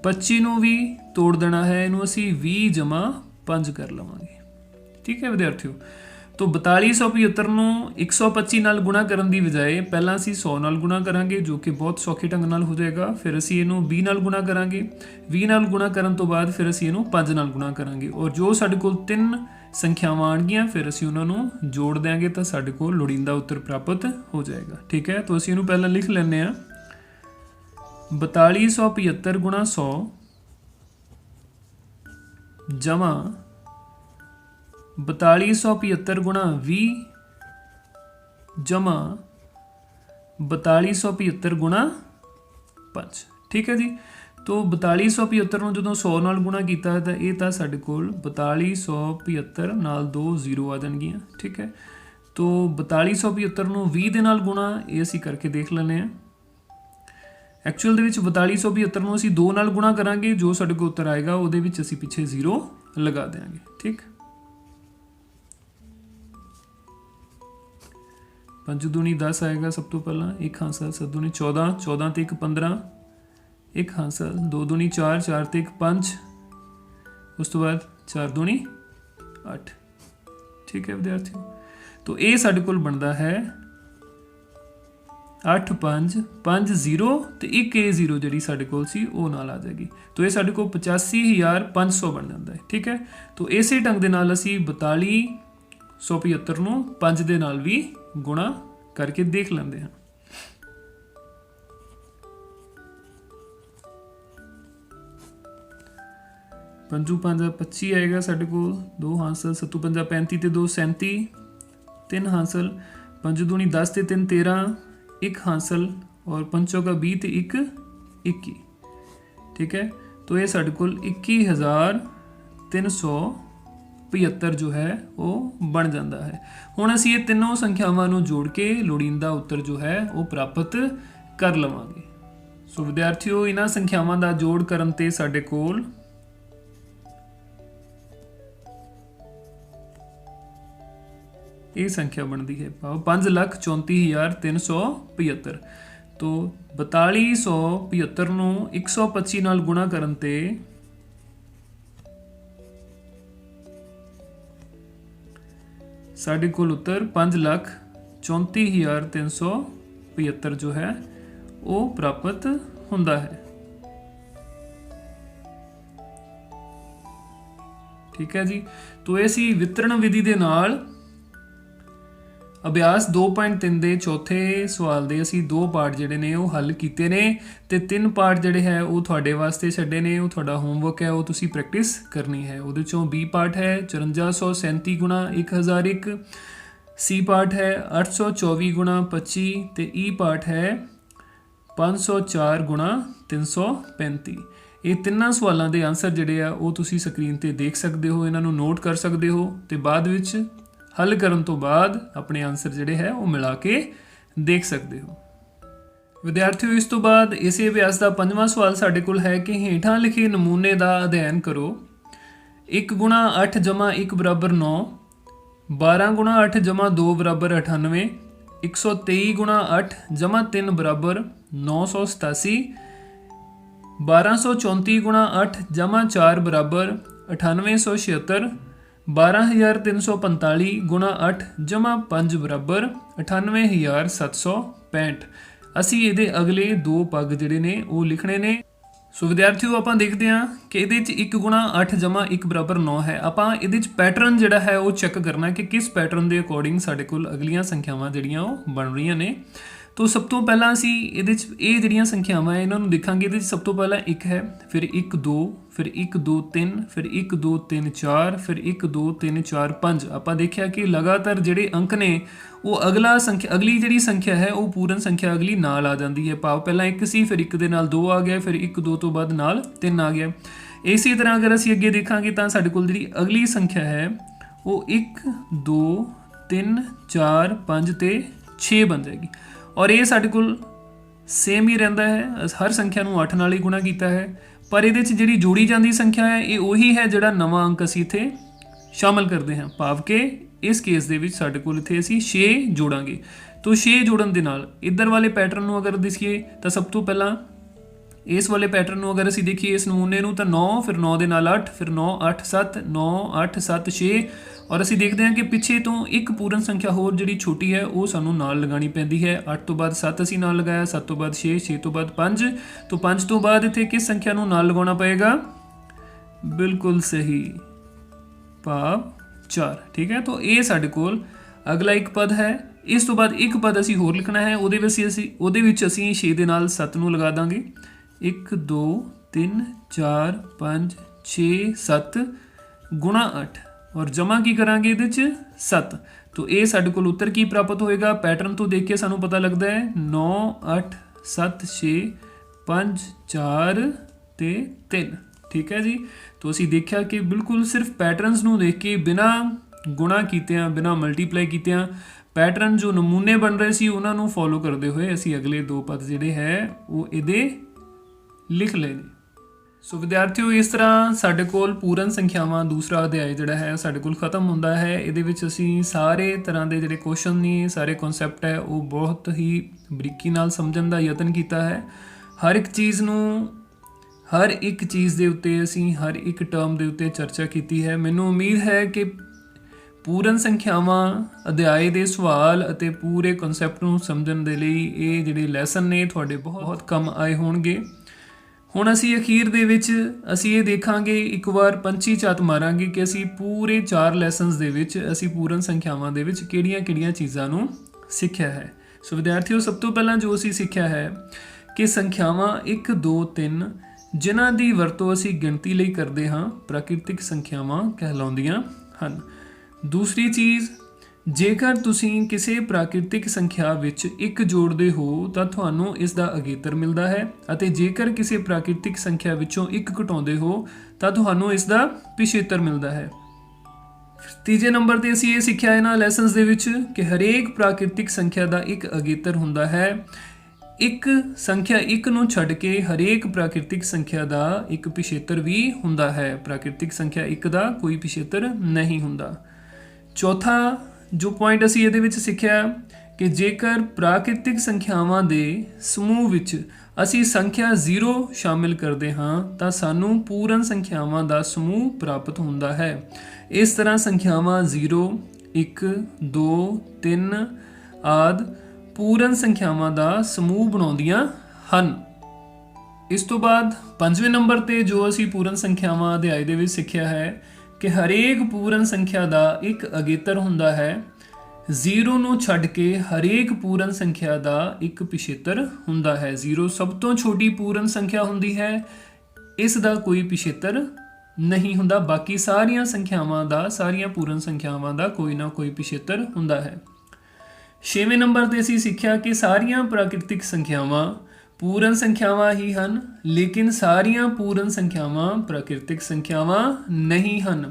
25 ਨੂੰ ਵੀ ਤੋੜ ਦੇਣਾ ਹੈ, ਇਹਨੂੰ ਅਸੀਂ 20 ਜਮਾ 5 ਕਰ ਲਵਾਂਗੇ। ठीक है विद्यार्थियों, तो 4275 ਨੂੰ 125 ਨਾਲ ਗੁਣਾ ਕਰਨ ਦੀ ਬਜਾਏ ਪਹਿਲਾਂ ਅਸੀਂ 100 ਨਾਲ ਗੁਣਾ ਕਰਾਂਗੇ ਜੋ ਕਿ ਬਹੁਤ ਸੌਖੇ ਢੰਗ ਨਾਲ ਹੋ ਜਾਏਗਾ। ਫਿਰ ਅਸੀਂ ਇਹਨੂੰ 20 ਨਾਲ ਗੁਣਾ ਕਰਾਂਗੇ, 20 ਨਾਲ ਗੁਣਾ ਕਰਨ ਤੋਂ ਬਾਅਦ ਫਿਰ ਅਸੀਂ ਇਹਨੂੰ 5 ਨਾਲ ਗੁਣਾ ਕਰਾਂਗੇ ਔਰ ਜੋ ਸਾਡੇ ਕੋਲ 3 ਸੰਖਿਆਵਾਂ ਆਣਗੀਆਂ ਫਿਰ ਅਸੀਂ ਉਹਨਾਂ ਨੂੰ ਜੋੜ ਦਿਆਂਗੇ ਤਾਂ ਸਾਡੇ ਕੋਲ ਲੋੜੀਂਦਾ ਉੱਤਰ ਪ੍ਰਾਪਤ ਹੋ ਜਾਏਗਾ। ਠੀਕ ਹੈ, तो ਅਸੀਂ ਇਹਨੂੰ ਪਹਿਲਾਂ ਲਿਖ ਲੈਂਦੇ ਹਾਂ 4275 ਗੁਣਾ 100 ਜਮਾ 4275 गुणा 20 जमा 4275 गुणा 5। ठीक है जी, तो 4275 ਨੂੰ ਜਦੋਂ 100 ਨਾਲ ਗੁਣਾ ਕੀਤਾ ਤਾਂ ਇਹ ਤਾਂ ਸਾਡੇ ਕੋਲ 4275 ਨਾਲ 2 0 ਆ ਜਾਣਗੀਆਂ। ਠੀਕ ਹੈ, तो 4275 ਨੂੰ 20 ਦੇ ਨਾਲ ਗੁਣਾ ਇਹ ਅਸੀਂ ਕਰਕੇ ਦੇਖ ਲੈਂਦੇ ਹਾਂ। ਐਕਚੁਅਲ ਦੇ ਵਿੱਚ 4275 ਨੂੰ ਅਸੀਂ 2 ਨਾਲ ਗੁਣਾ ਕਰਾਂਗੇ, ਜੋ ਸਾਡੇ ਕੋਲ ਉੱਤਰ ਆਏਗਾ ਉਹਦੇ ਵਿੱਚ ਅਸੀਂ ਪਿੱਛੇ 0 ਲਗਾ ਦੇਵਾਂਗੇ। ਠੀਕ, 5 दूनी 10 आएगा सब तो पहला, एक हांसल 7 दूनी 14, 14 ते 1 15, एक हांसल 2 दूनी 4, 4 ते 1 5, उस तो बाद 4 दूनी 8। ठीक है विद्यार्थियों, तो ये साडे कोल बनता है 8 5 5 0 ते 1 A 0 जी साडे कोल सी वो नाल आ जाएगी। तो ये साडे कोल 85500 बन जाता है। ठीक है, तो इसे ढंग दे नाल असी 4275 ਨੂੰ 5 ਦੇ ਨਾਲ ਵੀ गुणा करके देख लेंगे हैं। 5 5 25 आएगा साढ़े को, 2 हांसल 7 5 35 ते 2 37, 3 हांसल 5 दूनी 10 ते 3 13, 1 हांसल और 5 का 20 ते 1 21। ठीक है, तो ये साढ़े को 21,375 जो है वो बन जाता है। हुण असीं ये तीनों संख्यावां नूं जोड़ के लोड़ींदा उत्तर जो है वो प्राप्त कर लवांगे। सो विद्यार्थियों, इन्हां संख्यावां दा जोड़ करन ते साडे कोल ये संख्या बनती है 5,34,375। तो 4275 नूं 125 नाल गुणा करन ते साढ़े कोल उत्तर 5,34,375 जो है वो प्राप्त हुंदा है। ठीक है जी, तो ऐसी वितरण विधि दे नाल ਅਭਿਆਸ 2.3 ਦੇ ਚੌਥੇ ਸਵਾਲ ਦੇ ਅਸੀਂ 2 ਪਾਰਟ ਜਿਹੜੇ ਨੇ ਉਹ ਹੱਲ ਕੀਤੇ ਨੇ ਤੇ 3 ਪਾਰਟ ਜਿਹੜੇ ਹੈ ਉਹ ਤੁਹਾਡੇ ਵਾਸਤੇ ਛੱਡੇ ਨੇ। ਉਹ ਤੁਹਾਡਾ ਹੋਮਵਰਕ ਹੈ, ਉਹ ਤੁਸੀਂ ਪ੍ਰੈਕਟਿਸ ਕਰਨੀ ਹੈ। ਉਹਦੇ ਚੋਂ B ਪਾਰਟ ਹੈ 5437 ਗੁਣਾ 1001, C ਪਾਰਟ ਹੈ 824 ਗੁਣਾ 25 ਤੇ E ਪਾਰਟ ਹੈ 504 ਗੁਣਾ 335। ਇਹ ਤਿੰਨਾਂ ਸਵਾਲਾਂ ਦੇ ਆਨਸਰ ਜਿਹੜੇ ਆ ਉਹ ਤੁਸੀਂ ਸਕਰੀਨ ਤੇ ਦੇਖ ਸਕਦੇ ਹੋ, ਇਹਨਾਂ ਨੂੰ ਨੋਟ ਕਰ ਸਕਦੇ ਹੋ ਤੇ ਬਾਅਦ ਵਿੱਚ ਹੱਲ ਕਰਨ ਤੋਂ ਬਾਅਦ ਆਪਣੇ ਆਨਸਰ ਜਿਹੜੇ ਹੈ ਉਹ ਮਿਲਾ ਕੇ ਦੇਖ ਸਕਦੇ ਹੋ। ਵਿਦਿਆਰਥੀਓ, ਇਸ ਤੋਂ ਬਾਅਦ ਇਸੇ ਅਭਿਆਸ ਦਾ 5ਵਾਂ ਸਵਾਲ ਸਾਡੇ ਕੋਲ ਹੈ ਕਿ ਹੇਠਾਂ ਲਿਖੇ ਨਮੂਨੇ ਦਾ ਅਧਿਐਨ ਕਰੋ। 1 ਗੁਣਾ 8 ਜਮਾ 1 ਬਰਾਬਰ 9, 12 ਗੁਣਾ 8 ਜਮਾ 2 ਬਰਾਬਰ 98, 123 ਗੁਣਾ 8 ਜਮਾ 3 ਬਰਾਬਰ 987, 1234 ਗੁਣਾ 8 ਜਮਾ 4 ਬਰਾਬਰ 9876, 12345 ਗੁਣਾ 8 ਜਮਾ 5 ਬਰਾਬਰ 98765। ਅਸੀਂ ਇਹਦੇ ਅਗਲੇ 2 ਪੱਗ ਜਿਹੜੇ ਨੇ ਉਹ ਲਿਖਣੇ ਨੇ। ਸੋ ਵਿਦਿਆਰਥੀਓ, ਆਪਾਂ ਦੇਖਦੇ ਹਾਂ ਕਿ ਇਹਦੇ 'ਚ 1 ਗੁਣਾ 8 ਜਮਾ 1 ਬਰਾਬਰ 9 ਹੈ। ਆਪਾਂ ਇਹਦੇ 'ਚ ਪੈਟਰਨ ਜਿਹੜਾ ਹੈ ਉਹ ਚੈੱਕ ਕਰਨਾ ਕਿ ਕਿਸ ਪੈਟਰਨ ਦੇ ਅਕੋਰਡਿੰਗ ਸਾਡੇ ਕੋਲ ਅਗਲੀਆਂ ਸੰਖਿਆਵਾਂ ਜਿਹੜੀਆਂ ਉਹ ਬਣ ਰਹੀਆਂ ਨੇ। तो सब तो पहला असी ये जिहड़ियां संख्यावां इन्हां नूं देखांगे। इहदे सब तो पहला 1 है, फिर 1 2, फिर 1 2 3, फिर 1 2 3 4, फिर 1 2 3 4 5। आपां देखिया कि लगातार जिहड़े अंक ने वो अगली जिहड़ी संख्या है वो पूर्ण संख्या अगली नाल आ जाती है। भाव पहला 1 सी, फिर 1 दे नाल 2 आ गया, फिर 1 2 तो बाद नाल 3 आ गया। इसी तरह अगर असी अगे देखांगे तो साडे कोल जिहड़ी अगली संख्या है वो 1 2 3 4 5 ते 6 बन जाएगी। और ये साडे कोल सेम ही रहिंदा है, हर संख्या नूं 8 नाल ही गुणा कीता है। पर इहदे च जिहड़ी जोड़ी जांदी संख्या है ये उही है जिहड़ा नवां अंक असीं इत्थे शामिल करते हैं। भाव के इस केस दे विच साडे कोल इत्थे असीं 6 जोड़ांगे। तो 6 जोड़न दे नाल इधर वाले पैटर्न नूं अगर दसीए तो सब तो पहला इस वाले पैटर्न नूं अगर असीं देखिए इस नमूने नूं तो 9, फिर 9 दे नाल 8, फिर 9 8 7 9 8 7 6। और असीं देखते हैं कि पिछे तो एक पूर्ण संख्या होर जिहड़ी छोटी है वो सानूं नाल लगानी पैंदी है। 8 तो बाद 7 असीं नाल लगाया, 7 तो बाद 6, 6 तो बाद 5। तो 5 तो बाद इत्थे किस संख्या नूं नाल लगाउणा पएगा? बिल्कुल सही, भाव 4। ठीक है, तो ये साडे कोल अगला एक पद है। इस तो बाद एक पद असीं होर लिखना है, ਉਹਦੇ ਵਿੱਚ ਅਸੀਂ 6 ਦੇ ਨਾਲ 7 ਨੂੰ ਲਗਾ ਦਾਂਗੇ। 1 2 3 4 5 6 7 गुणा 8 और जमा की करांगे ਇਹਦੇ 'ਚ 7। तो ये साडे कोल उत्तर की प्राप्त होएगा? पैटर्न तो देख के सानू पता लगता है 9 8 7 6 5 4 ते 3। ठीक है जी, तो असी देखा कि बिल्कुल सिर्फ पैटर्नस नूं देख के बिना गुणा कीतियां बिना मल्टीप्लाई कीतियां पैटर्न जो नमूने बन रहे सी उन्हां नूं फॉलो करते हुए असी अगले 2 पद जिहड़े है वो इहदे लिख लए ने। सो विद्यार्थियों, इस तरह साडे कोल पूर्ण संख्यावां दूसरा अध्याय जिहड़ा है साडे कोल खत्म हुंदा है। इहदे विच असी सारे तरह के जिहड़े क्वेश्चन ने सारे कॉन्सैप्ट है वो बहुत ही बरीकी नाल समझण दा यतन कीता है। हर एक चीज़ नूं हर एक चीज़ दे उत्ते असी हर एक टर्म दे उत्ते चर्चा कीती है। मैनूं उम्मीद है कि पूर्ण संख्यावां अध्याय दे सवाल अते पूरे कॉन्सैप्ट नूं समझण दे लई ये जिहड़े लैसन ने तुहाडे बहुत कम आए होणगे। ਹੁਣ ਅਸੀਂ ਅਖੀਰ ਦੇ ਵਿੱਚ ਅਸੀਂ ਇਹ ਦੇਖਾਂਗੇ, ਇੱਕ ਵਾਰ ਪੰਛੀ ਝਾਤ ਮਾਰਾਂਗੇ ਕਿ ਅਸੀਂ ਪੂਰੇ 4 ਲੈਸਨਸ ਦੇ ਵਿੱਚ ਅਸੀਂ ਪੂਰਨ ਸੰਖਿਆਵਾਂ ਦੇ ਵਿੱਚ ਕਿਹੜੀਆਂ-ਕਿਹੜੀਆਂ ਚੀਜ਼ਾਂ ਨੂੰ ਸਿੱਖਿਆ ਹੈ। ਸੋ ਵਿਦਿਆਰਥੀਓ, ਸਭ ਤੋਂ ਪਹਿਲਾਂ ਜੋ ਅਸੀਂ ਸਿੱਖਿਆ ਹੈ ਕਿ ਸੰਖਿਆਵਾਂ 1 2 3 ਜਿਨ੍ਹਾਂ ਦੀ ਵਰਤੋਂ ਅਸੀਂ ਗਿਣਤੀ ਲਈ ਕਰਦੇ ਹਾਂ ਪ੍ਰਾਕਿਰਤਿਕ ਸੰਖਿਆਵਾਂ ਕਹਿਲਾਉਂਦੀਆਂ ਹਨ। ਦੂਸਰੀ ਚੀਜ਼, ਜੇਕਰ ਤੁਸੀਂ ਕਿਸੇ ਪ੍ਰਾਕਿਰਤਿਕ ਸੰਖਿਆ ਵਿੱਚ 1 ਜੋੜਦੇ ਹੋ ਤਾਂ ਤੁਹਾਨੂੰ ਇਸ ਦਾ ਅਗੇਤਰ ਮਿਲਦਾ ਹੈ ਅਤੇ ਜੇਕਰ ਕਿਸੇ ਪ੍ਰਾਕਿਰਤਿਕ ਸੰਖਿਆ ਵਿੱਚੋਂ 1 ਘਟਾਉਂਦੇ ਹੋ ਤਾਂ ਤੁਹਾਨੂੰ ਇਸ ਦਾ ਪਿਛੇਤਰ ਮਿਲਦਾ ਹੈ। ਤੀਜੇ ਨੰਬਰ ਤੇ ਅਸੀਂ ਇਹ ਸਿੱਖਿਆ ਇਹਨਾਂ ਲੈਸਨਸ ਦੇ ਵਿੱਚ ਕਿ ਹਰੇਕ ਪ੍ਰਾਕਿਰਤਿਕ ਸੰਖਿਆ ਦਾ ਇੱਕ ਅਗੇਤਰ ਹੁੰਦਾ ਹੈ। ਇੱਕ ਸੰਖਿਆ 1 ਨੂੰ ਛੱਡ ਕੇ ਹਰੇਕ ਪ੍ਰਾਕਿਰਤਿਕ ਸੰਖਿਆ ਦਾ ਇੱਕ ਪਿਛੇਤਰ ਵੀ ਹੁੰਦਾ ਹੈ। ਪ੍ਰਾਕਿਰਤਿਕ ਸੰਖਿਆ 1 ਦਾ ਕੋਈ ਪਿਛੇਤਰ ਨਹੀਂ ਹੁੰਦਾ। ਚੌਥਾ जो पॉइंट असी ये सीखिया कि जेकर प्राकृतिक संख्यावां दे समूह विच असी संख्या 0 शामिल करते हाँ तो सानू पूर्ण संख्यावां दा समूह प्राप्त होंदा है। इस तरह संख्यावां 0 1 2 3 आदि पूर्ण संख्यावां दा समूह बनाउंदियां हन। इस तो बाद 5वें नंबर ते जो असी पूर्ण संख्यावां अध्याय दे विच सिक्खिया है कि हरेक पूर्ण संख्या का एक अगेतर हुंदा है ਜ਼ੀਰੋ ਨੂੰ ਛੱਡ ਕੇ ਹਰੇਕ ਪੂਰਨ ਸੰਖਿਆ ਦਾ ਇੱਕ ਪਿਛੇਤਰ ਹੁੰਦਾ ਹੈ। ਜ਼ੀਰੋ ਸਭ ਤੋਂ ਛੋਟੀ ਪੂਰਨ ਸੰਖਿਆ ਹੁੰਦੀ ਹੈ, ਇਸ ਦਾ ਕੋਈ ਪਿਛੇਤਰ ਨਹੀਂ ਹੁੰਦਾ। ਬਾਕੀ ਸਾਰੀਆਂ ਸੰਖਿਆਵਾਂ ਦਾ, ਸਾਰੀਆਂ ਪੂਰਨ ਸੰਖਿਆਵਾਂ ਦਾ ਕੋਈ ਨਾ ਕੋਈ ਪਿਛੇਤਰ ਹੁੰਦਾ ਹੈ। 6ਵੇਂ ਨੰਬਰ ਤੇ ਅਸੀਂ ਸਿੱਖਿਆ ਕਿ ਸਾਰੀਆਂ ਪ੍ਰਾਕ੍ਰਿਤਿਕ ਸੰਖਿਆਵਾਂ ਪੂਰਨ ਸੰਖਿਆਵਾਂ ਹੀ ਹਨ, ਲੇਕਿਨ ਸਾਰੀਆਂ ਪੂਰਨ ਸੰਖਿਆਵਾਂ ਪ੍ਰਾਕ੍ਰਿਤਿਕ ਸੰਖਿਆਵਾਂ ਨਹੀਂ ਹਨ,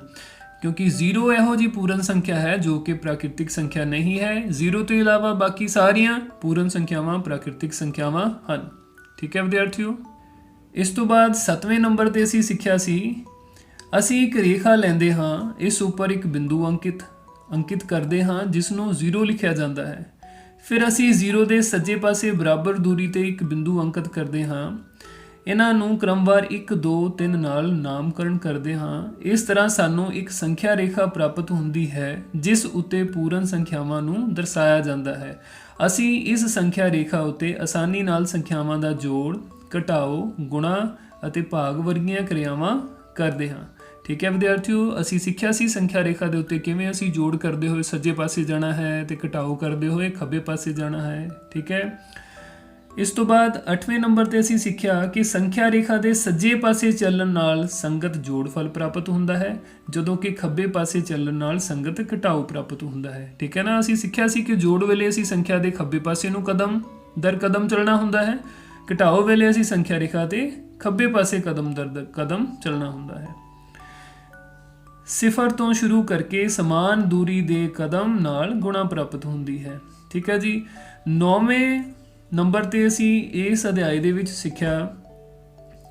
ਕਿਉਂਕਿ ਜ਼ੀਰੋ ਇਹੋ ਜਿਹੀ ਪੂਰਨ ਸੰਖਿਆ ਹੈ ਜੋ ਕਿ ਪ੍ਰਾਕ੍ਰਿਤਿਕ ਸੰਖਿਆ ਨਹੀਂ ਹੈ। ਜ਼ੀਰੋ ਤੋਂ ਇਲਾਵਾ ਬਾਕੀ ਸਾਰੀਆਂ ਪੂਰਨ ਸੰਖਿਆਵਾਂ ਪ੍ਰਾਕ੍ਰਿਤਿਕ ਸੰਖਿਆਵਾਂ ਹਨ। ਠੀਕ ਹੈ ਵਿਦਿਆਰਥੀਓ। ਇਸ ਤੋਂ ਬਾਅਦ 7ਵੇਂ ਨੰਬਰ ਤੇ ਅਸੀਂ ਸਿੱਖਿਆ ਸੀ, ਅਸੀਂ ਇੱਕ ਰੇਖਾ ਲੈਂਦੇ ਹਾਂ, ਇਸ ਉੱਪਰ ਇੱਕ ਬਿੰਦੂ ਅੰਕਿਤ ਕਰਦੇ ਹਾਂ ਜਿਸ ਨੂੰ ਜ਼ੀਰੋ ਲਿਖਿਆ ਜਾਂਦਾ ਹੈ। ਫਿਰ ਅਸੀਂ ਜ਼ੀਰੋ ਦੇ ਸੱਜੇ ਪਾਸੇ ਬਰਾਬਰ ਦੂਰੀ ਤੇ ਇੱਕ ਬਿੰਦੂ ਅੰਕਿਤ ਕਰਦੇ ਹਾਂ। ਇਹਨਾਂ ਨੂੰ ਕ੍ਰਮਵਾਰ 1 2 3 ਨਾਲ ਨਾਮਕਰਨ ਕਰਦੇ ਹਾਂ। ਇਸ ਤਰ੍ਹਾਂ ਸਾਨੂੰ ਇੱਕ ਸੰਖਿਆ ਰੇਖਾ ਪ੍ਰਾਪਤ ਹੁੰਦੀ ਹੈ ਜਿਸ ਉੱਤੇ ਪੂਰਨ ਸੰਖਿਆਵਾਂ ਨੂੰ ਦਰਸਾਇਆ ਜਾਂਦਾ ਹੈ। ਅਸੀਂ ਇਸ ਸੰਖਿਆ ਰੇਖਾ ਉੱਤੇ ਆਸਾਨੀ ਨਾਲ ਸੰਖਿਆਵਾਂ ਦਾ ਜੋੜ, ਘਟਾਓ, ਗੁਣਾ ਅਤੇ ਭਾਗ ਵਰਗੀਆਂ ਕਿਰਿਆਵਾਂ ਕਰਦੇ ਹਾਂ। ਠੀਕ ਹੈ ਵਿਦਿਆਰਥੀਓ, ਅਸੀਂ ਸਿੱਖਿਆ ਸੀ ਸੰਖਿਆ ਰੇਖਾ ਦੇ ਉੱਤੇ ਕਿਵੇਂ ਅਸੀਂ ਜੋੜ ਕਰਦੇ ਹੋਏ ਸੱਜੇ ਪਾਸੇ ਜਾਣਾ ਹੈ ਤੇ ਘਟਾਓ ਕਰਦੇ ਹੋਏ ਖੱਬੇ ਪਾਸੇ ਜਾਣਾ ਹੈ। ਠੀਕ ਹੈ। ਇਸ ਤੋਂ ਬਾਅਦ 8ਵੇਂ ਨੰਬਰ ਤੇ ਅਸੀਂ ਸਿੱਖਿਆ ਕਿ ਸੰਖਿਆ ਰੇਖਾ ਦੇ ਸੱਜੇ ਪਾਸੇ ਚੱਲਣ ਨਾਲ ਸੰਗਤ ਜੋੜਫਲ ਪ੍ਰਾਪਤ ਹੁੰਦਾ ਹੈ, ਜਦੋਂ ਕਿ ਖੱਬੇ ਪਾਸੇ ਚੱਲਣ ਨਾਲ ਸੰਗਤ ਘਟਾਓ ਪ੍ਰਾਪਤ ਹੁੰਦਾ ਹੈ। ਠੀਕ ਹੈ ਨਾ। ਅਸੀਂ ਸਿੱਖਿਆ ਸੀ ਕਿ ਜੋੜ ਵੇਲੇ ਅਸੀਂ ਸੰਖਿਆ ਦੇ ਖੱਬੇ ਪਾਸੇ ਨੂੰ ਕਦਮ ਦਰ ਕਦਮ ਚੱਲਣਾ ਹੁੰਦਾ ਹੈ, ਘਟਾਓ ਵੇਲੇ ਅਸੀਂ ਸੰਖਿਆ ਰੇਖਾ ਤੇ ਖੱਬੇ ਪਾਸੇ ਕਦਮ ਦਰ ਕਦਮ ਚੱਲਣਾ ਹੁੰਦਾ ਹੈ। ਸਿਫਰ ਤੋਂ ਸ਼ੁਰੂ ਕਰਕੇ ਸਮਾਨ ਦੂਰੀ ਦੇ ਕਦਮ ਨਾਲ ਗੁਣਾ ਪ੍ਰਾਪਤ ਹੁੰਦੀ ਹੈ। ਠੀਕ ਹੈ ਜੀ। 9ਵੇਂ ਨੰਬਰ ਤੇ ਅਸੀਂ ਇਸ ਅਧਿਆਇ ਦੇ ਵਿੱਚ ਸਿੱਖਿਆ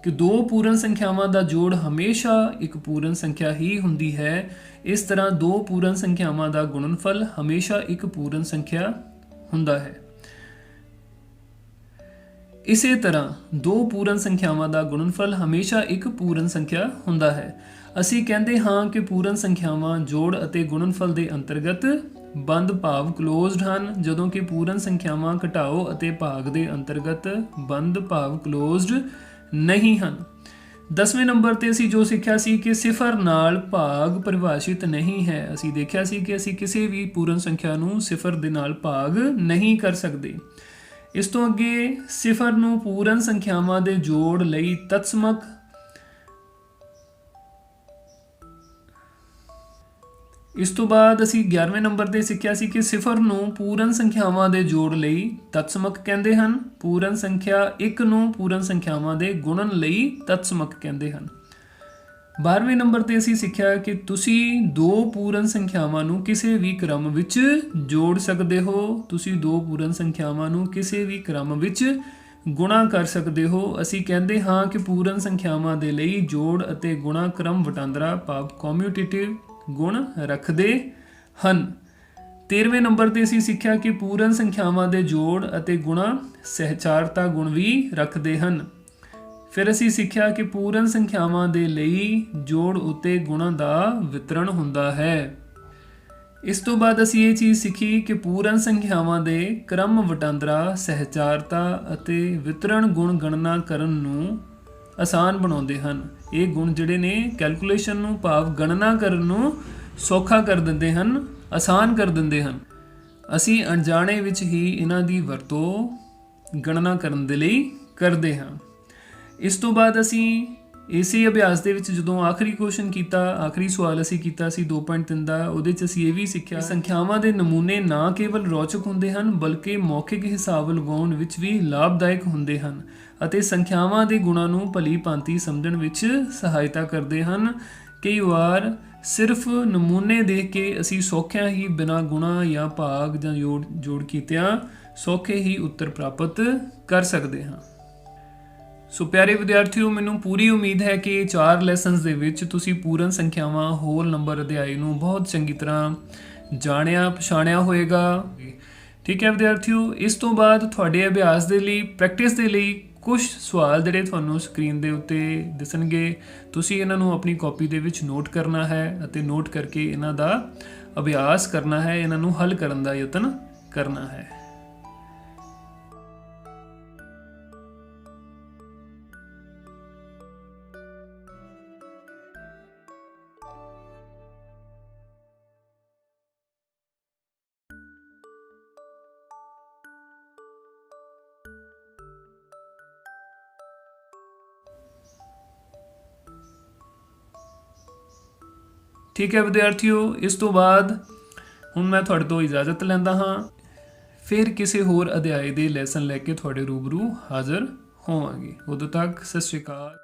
ਕਿ ਦੋ ਪੂਰਨ ਸੰਖਿਆਵਾਂ ਦਾ ਜੋੜ ਹਮੇਸ਼ਾ ਇੱਕ ਪੂਰਨ ਸੰਖਿਆ ਹੀ ਹੁੰਦੀ ਹੈ। ਇਸ ਤਰ੍ਹਾਂ ਦੋ ਪੂਰਨ ਸੰਖਿਆਵਾਂ ਦਾ ਗੁਣਨਫਲ ਹਮੇਸ਼ਾ ਇੱਕ ਪੂਰਨ ਸੰਖਿਆ ਹੁੰਦਾ ਹੈ। ਇਸੇ ਤਰ੍ਹਾਂ ਦੋ ਪੂਰਨ ਸੰਖਿਆਵਾਂ ਦਾ ਗੁਣਨਫਲ ਹਮੇਸ਼ਾ ਇੱਕ ਪੂਰਨ ਸੰਖਿਆ ਹੁੰਦਾ ਹੈ। ਅਸੀਂ ਕਹਿੰਦੇ ਹਾਂ ਕਿ ਪੂਰਨ ਸੰਖਿਆਵਾਂ ਜੋੜ ਅਤੇ ਗੁਣਨਫਲ ਦੇ ਅੰਤਰਗਤ ਬੰਦ ਭਾਵ ਕਲੋਜ਼ਡ ਹਨ, ਜਦੋਂ ਕਿ ਪੂਰਨ ਸੰਖਿਆਵਾਂ ਘਟਾਓ ਅਤੇ ਭਾਗ ਦੇ ਅੰਤਰਗਤ ਬੰਦ ਭਾਵ ਕਲੋਜ਼ਡ ਨਹੀਂ ਹਨ। 10ਵੇਂ ਨੰਬਰ ਤੇ ਅਸੀਂ ਜੋ ਸਿੱਖਿਆ ਸੀ ਕਿ ਸਿਫਰ ਨਾਲ ਭਾਗ ਪਰਿਭਾਸ਼ਿਤ ਨਹੀਂ ਹੈ। ਅਸੀਂ ਦੇਖਿਆ ਸੀ ਕਿ ਅਸੀਂ ਕਿਸੇ ਵੀ ਪੂਰਨ ਸੰਖਿਆ ਨੂੰ ਸਿਫਰ ਦੇ ਨਾਲ ਭਾਗ ਨਹੀਂ ਕਰ ਸਕਦੇ। ਇਸ ਤੋਂ ਅੱਗੇ ਸਿਫਰ ਨੂੰ ਪੂਰਨ ਸੰਖਿਆਵਾਂ ਦੇ ਜੋੜ ਲਈ ਤਤਸਮਕ ਇਸ ਤੋਂ ਬਾਅਦ ਅਸੀਂ 11ਵੇਂ ਨੰਬਰ ਤੇ ਸਿੱਖਿਆ ਸੀ ਕਿ ਸਿਫਰ ਨੂੰ ਪੂਰਨ ਸੰਖਿਆਵਾਂ ਦੇ ਜੋੜ ਲਈ ਤਤਸਮਕ ਕਹਿੰਦੇ ਹਨ, ਪੂਰਨ ਸੰਖਿਆ 1 ਨੂੰ ਪੂਰਨ ਸੰਖਿਆਵਾਂ ਦੇ ਗੁਣਨ ਲਈ ਤਤਸਮਕ ਕਹਿੰਦੇ ਹਨ। 12ਵੇਂ ਨੰਬਰ ਤੇ ਅਸੀਂ ਸਿੱਖਿਆ ਕਿ ਤੁਸੀਂ ਦੋ ਪੂਰਨ ਸੰਖਿਆਵਾਂ ਨੂੰ ਕਿਸੇ ਵੀ ਕ੍ਰਮ ਵਿੱਚ ਜੋੜ ਸਕਦੇ ਹੋ। ਤੁਸੀਂ ਦੋ ਪੂਰਨ ਸੰਖਿਆਵਾਂ ਨੂੰ ਕਿਸੇ ਵੀ ਕ੍ਰਮ ਵਿੱਚ ਗੁਣਾ ਕਰ ਸਕਦੇ ਹੋ। ਅਸੀਂ ਕਹਿੰਦੇ ਹਾਂ ਕਿ ਪੂਰਨ ਸੰਖਿਆਵਾਂ ਦੇ ਲਈ ਜੋੜ ਅਤੇ ਗੁਣਾ ਕ੍ਰਮ ਵਟਾਂਦਰਾ ਭਾਵ ਕਮਿਊਟੇਟਿਵ ਗੁਣ ਰੱਖਦੇ ਹਨ। 13ਵੇਂ ਨੰਬਰ ਤੇ ਅਸੀਂ ਸਿੱਖਿਆ ਕਿ ਪੂਰਨ ਸੰਖਿਆਵਾਂ ਦੇ ਜੋੜ ਅਤੇ ਗੁਣਾ ਸਹਿਚਾਰਤਾ ਗੁਣ ਵੀ ਰੱਖਦੇ ਹਨ। ਫਿਰ ਅਸੀਂ ਸਿੱਖਿਆ ਕਿ ਪੂਰਨ ਸੰਖਿਆਵਾਂ ਦੇ ਲਈ ਜੋੜ ਉੱਤੇ ਗੁਣਾਂ ਦਾ ਵਿਤਰਣ ਹੁੰਦਾ ਹੈ। ਇਸ ਤੋਂ ਬਾਅਦ ਅਸੀਂ ਇਹ ਚੀਜ਼ ਸਿੱਖੀ ਕਿ ਪੂਰਨ ਸੰਖਿਆਵਾਂ ਦੇ ਕ੍ਰਮ ਵਟਾਂਦਰਾ ਸਹਿਚਾਰਤਾ ਅਤੇ ਵਿਤਰਣ ਗੁਣ ਗਣਨਾ ਕਰਨ ਨੂੰ ਆਸਾਨ ਬਣਾਉਂਦੇ ਹਨ। ਇਹ ਗੁਣ ਜਿਹੜੇ ਨੇ ਕੈਲਕੂਲੇਸ਼ਨ ਨੂੰ ਭਾਵ ਗਣਨਾ ਕਰਨ ਨੂੰ ਸੌਖਾ ਕਰ ਦਿੰਦੇ ਹਨ, ਆਸਾਨ ਕਰ ਦਿੰਦੇ ਹਨ। ਅਸੀਂ ਅਣਜਾਣੇ ਵਿੱਚ ਹੀ ਇਹਨਾਂ ਦੀ ਵਰਤੋਂ ਗਣਨਾ ਕਰਨ ਦੇ ਲਈ ਕਰਦੇ ਹਾਂ। ਇਸ ਤੋਂ ਬਾਅਦ ਅਸੀਂ ਇਸੇ ਅਭਿਆਸ ਦੇ ਵਿੱਚ ਜਦੋਂ ਆਖਰੀ ਕੁਐਸਚਨ ਕੀਤਾ, ਆਖਰੀ ਸਵਾਲ ਅਸੀਂ ਕੀਤਾ ਸੀ 2.3 ਦਾ, ਉਹਦੇ 'ਚ ਅਸੀਂ ਇਹ ਵੀ ਸਿੱਖਿਆ ਸੰਖਿਆਵਾਂ ਦੇ ਨਮੂਨੇ ਨਾ ਕੇਵਲ ਰੌਚਕ ਹੁੰਦੇ ਹਨ ਬਲਕਿ ਮੌਖਿਕ ਹਿਸਾਬ ਲਗਾਉਣ ਵਿੱਚ ਵੀ ਲਾਭਦਾਇਕ ਹੁੰਦੇ ਹਨ ਅਤੇ ਸੰਖਿਆਵਾਂ ਦੇ ਗੁਣਾਂ ਨੂੰ ਭਲੀ ਭਾਂਤੀ ਸਮਝਣ ਵਿੱਚ ਸਹਾਇਤਾ ਕਰਦੇ ਹਨ। ਕਈ ਵਾਰ ਸਿਰਫ ਨਮੂਨੇ ਦੇਖ ਕੇ ਅਸੀਂ ਸੌਖਿਆਂ ਹੀ ਬਿਨਾਂ ਗੁਣਾ ਜਾਂ ਭਾਗ ਜਾਂ ਜੋੜ ਕੀਤਿਆਂ ਸੌਖੇ ਹੀ ਉੱਤਰ ਪ੍ਰਾਪਤ ਕਰ ਸਕਦੇ ਹਾਂ। ਸੋ ਪਿਆਰੇ ਵਿਦਿਆਰਥੀਓ, ਮੈਨੂੰ ਪੂਰੀ ਉਮੀਦ ਹੈ ਕਿ 4 ਲੈਸਨਸ ਦੇ ਵਿੱਚ ਤੁਸੀਂ ਪੂਰਨ ਸੰਖਿਆਵਾਂ ਹੋਲ ਨੰਬਰ ਅਧਿਆਇ ਨੂੰ ਬਹੁਤ ਚੰਗੀ ਤਰ੍ਹਾਂ ਜਾਣਿਆ ਪਛਾਣਿਆ ਹੋਏਗਾ। ਠੀਕ ਹੈ ਵਿਦਿਆਰਥੀਓ, ਇਸ ਤੋਂ ਬਾਅਦ ਤੁਹਾਡੇ ਅਭਿਆਸ ਦੇ ਲਈ, ਪ੍ਰੈਕਟਿਸ ਦੇ ਲਈ ਕੁਝ ਸਵਾਲ ਜਿਹੜੇ ਤੁਹਾਨੂੰ ਸਕਰੀਨ ਦੇ ਉੱਤੇ ਦਿਸਣਗੇ, ਤੁਸੀਂ ਇਹਨਾਂ ਨੂੰ ਆਪਣੀ ਕਾਪੀ ਦੇ ਵਿੱਚ ਨੋਟ ਕਰਨਾ ਹੈ ਅਤੇ ਨੋਟ ਕਰਕੇ ਇਹਨਾਂ ਦਾ ਅਭਿਆਸ ਕਰਨਾ ਹੈ, ਇਹਨਾਂ ਨੂੰ ਹੱਲ ਕਰਨ ਦਾ ਯਤਨ ਕਰਨਾ ਹੈ। ਠੀਕ ਹੈ ਵਿਦਿਆਰਥੀਓ, ਇਸ ਤੋਂ ਬਾਅਦ ਹੁਣ ਮੈਂ ਤੁਹਾਡੇ ਤੋਂ ਇਜਾਜ਼ਤ ਲੈਂਦਾ ਹਾਂ। ਫਿਰ ਕਿਸੇ ਹੋਰ ਅਧਿਆਏ ਦੇ ਲੈਸਨ ਲੈ ਕੇ ਤੁਹਾਡੇ ਰੂਬਰੂ ਹਾਜ਼ਰ ਹੋਵਾਂਗੇ। ਉਦੋਂ ਤੱਕ ਸਤਿ ਸ਼੍ਰੀ ਅਕਾਲ।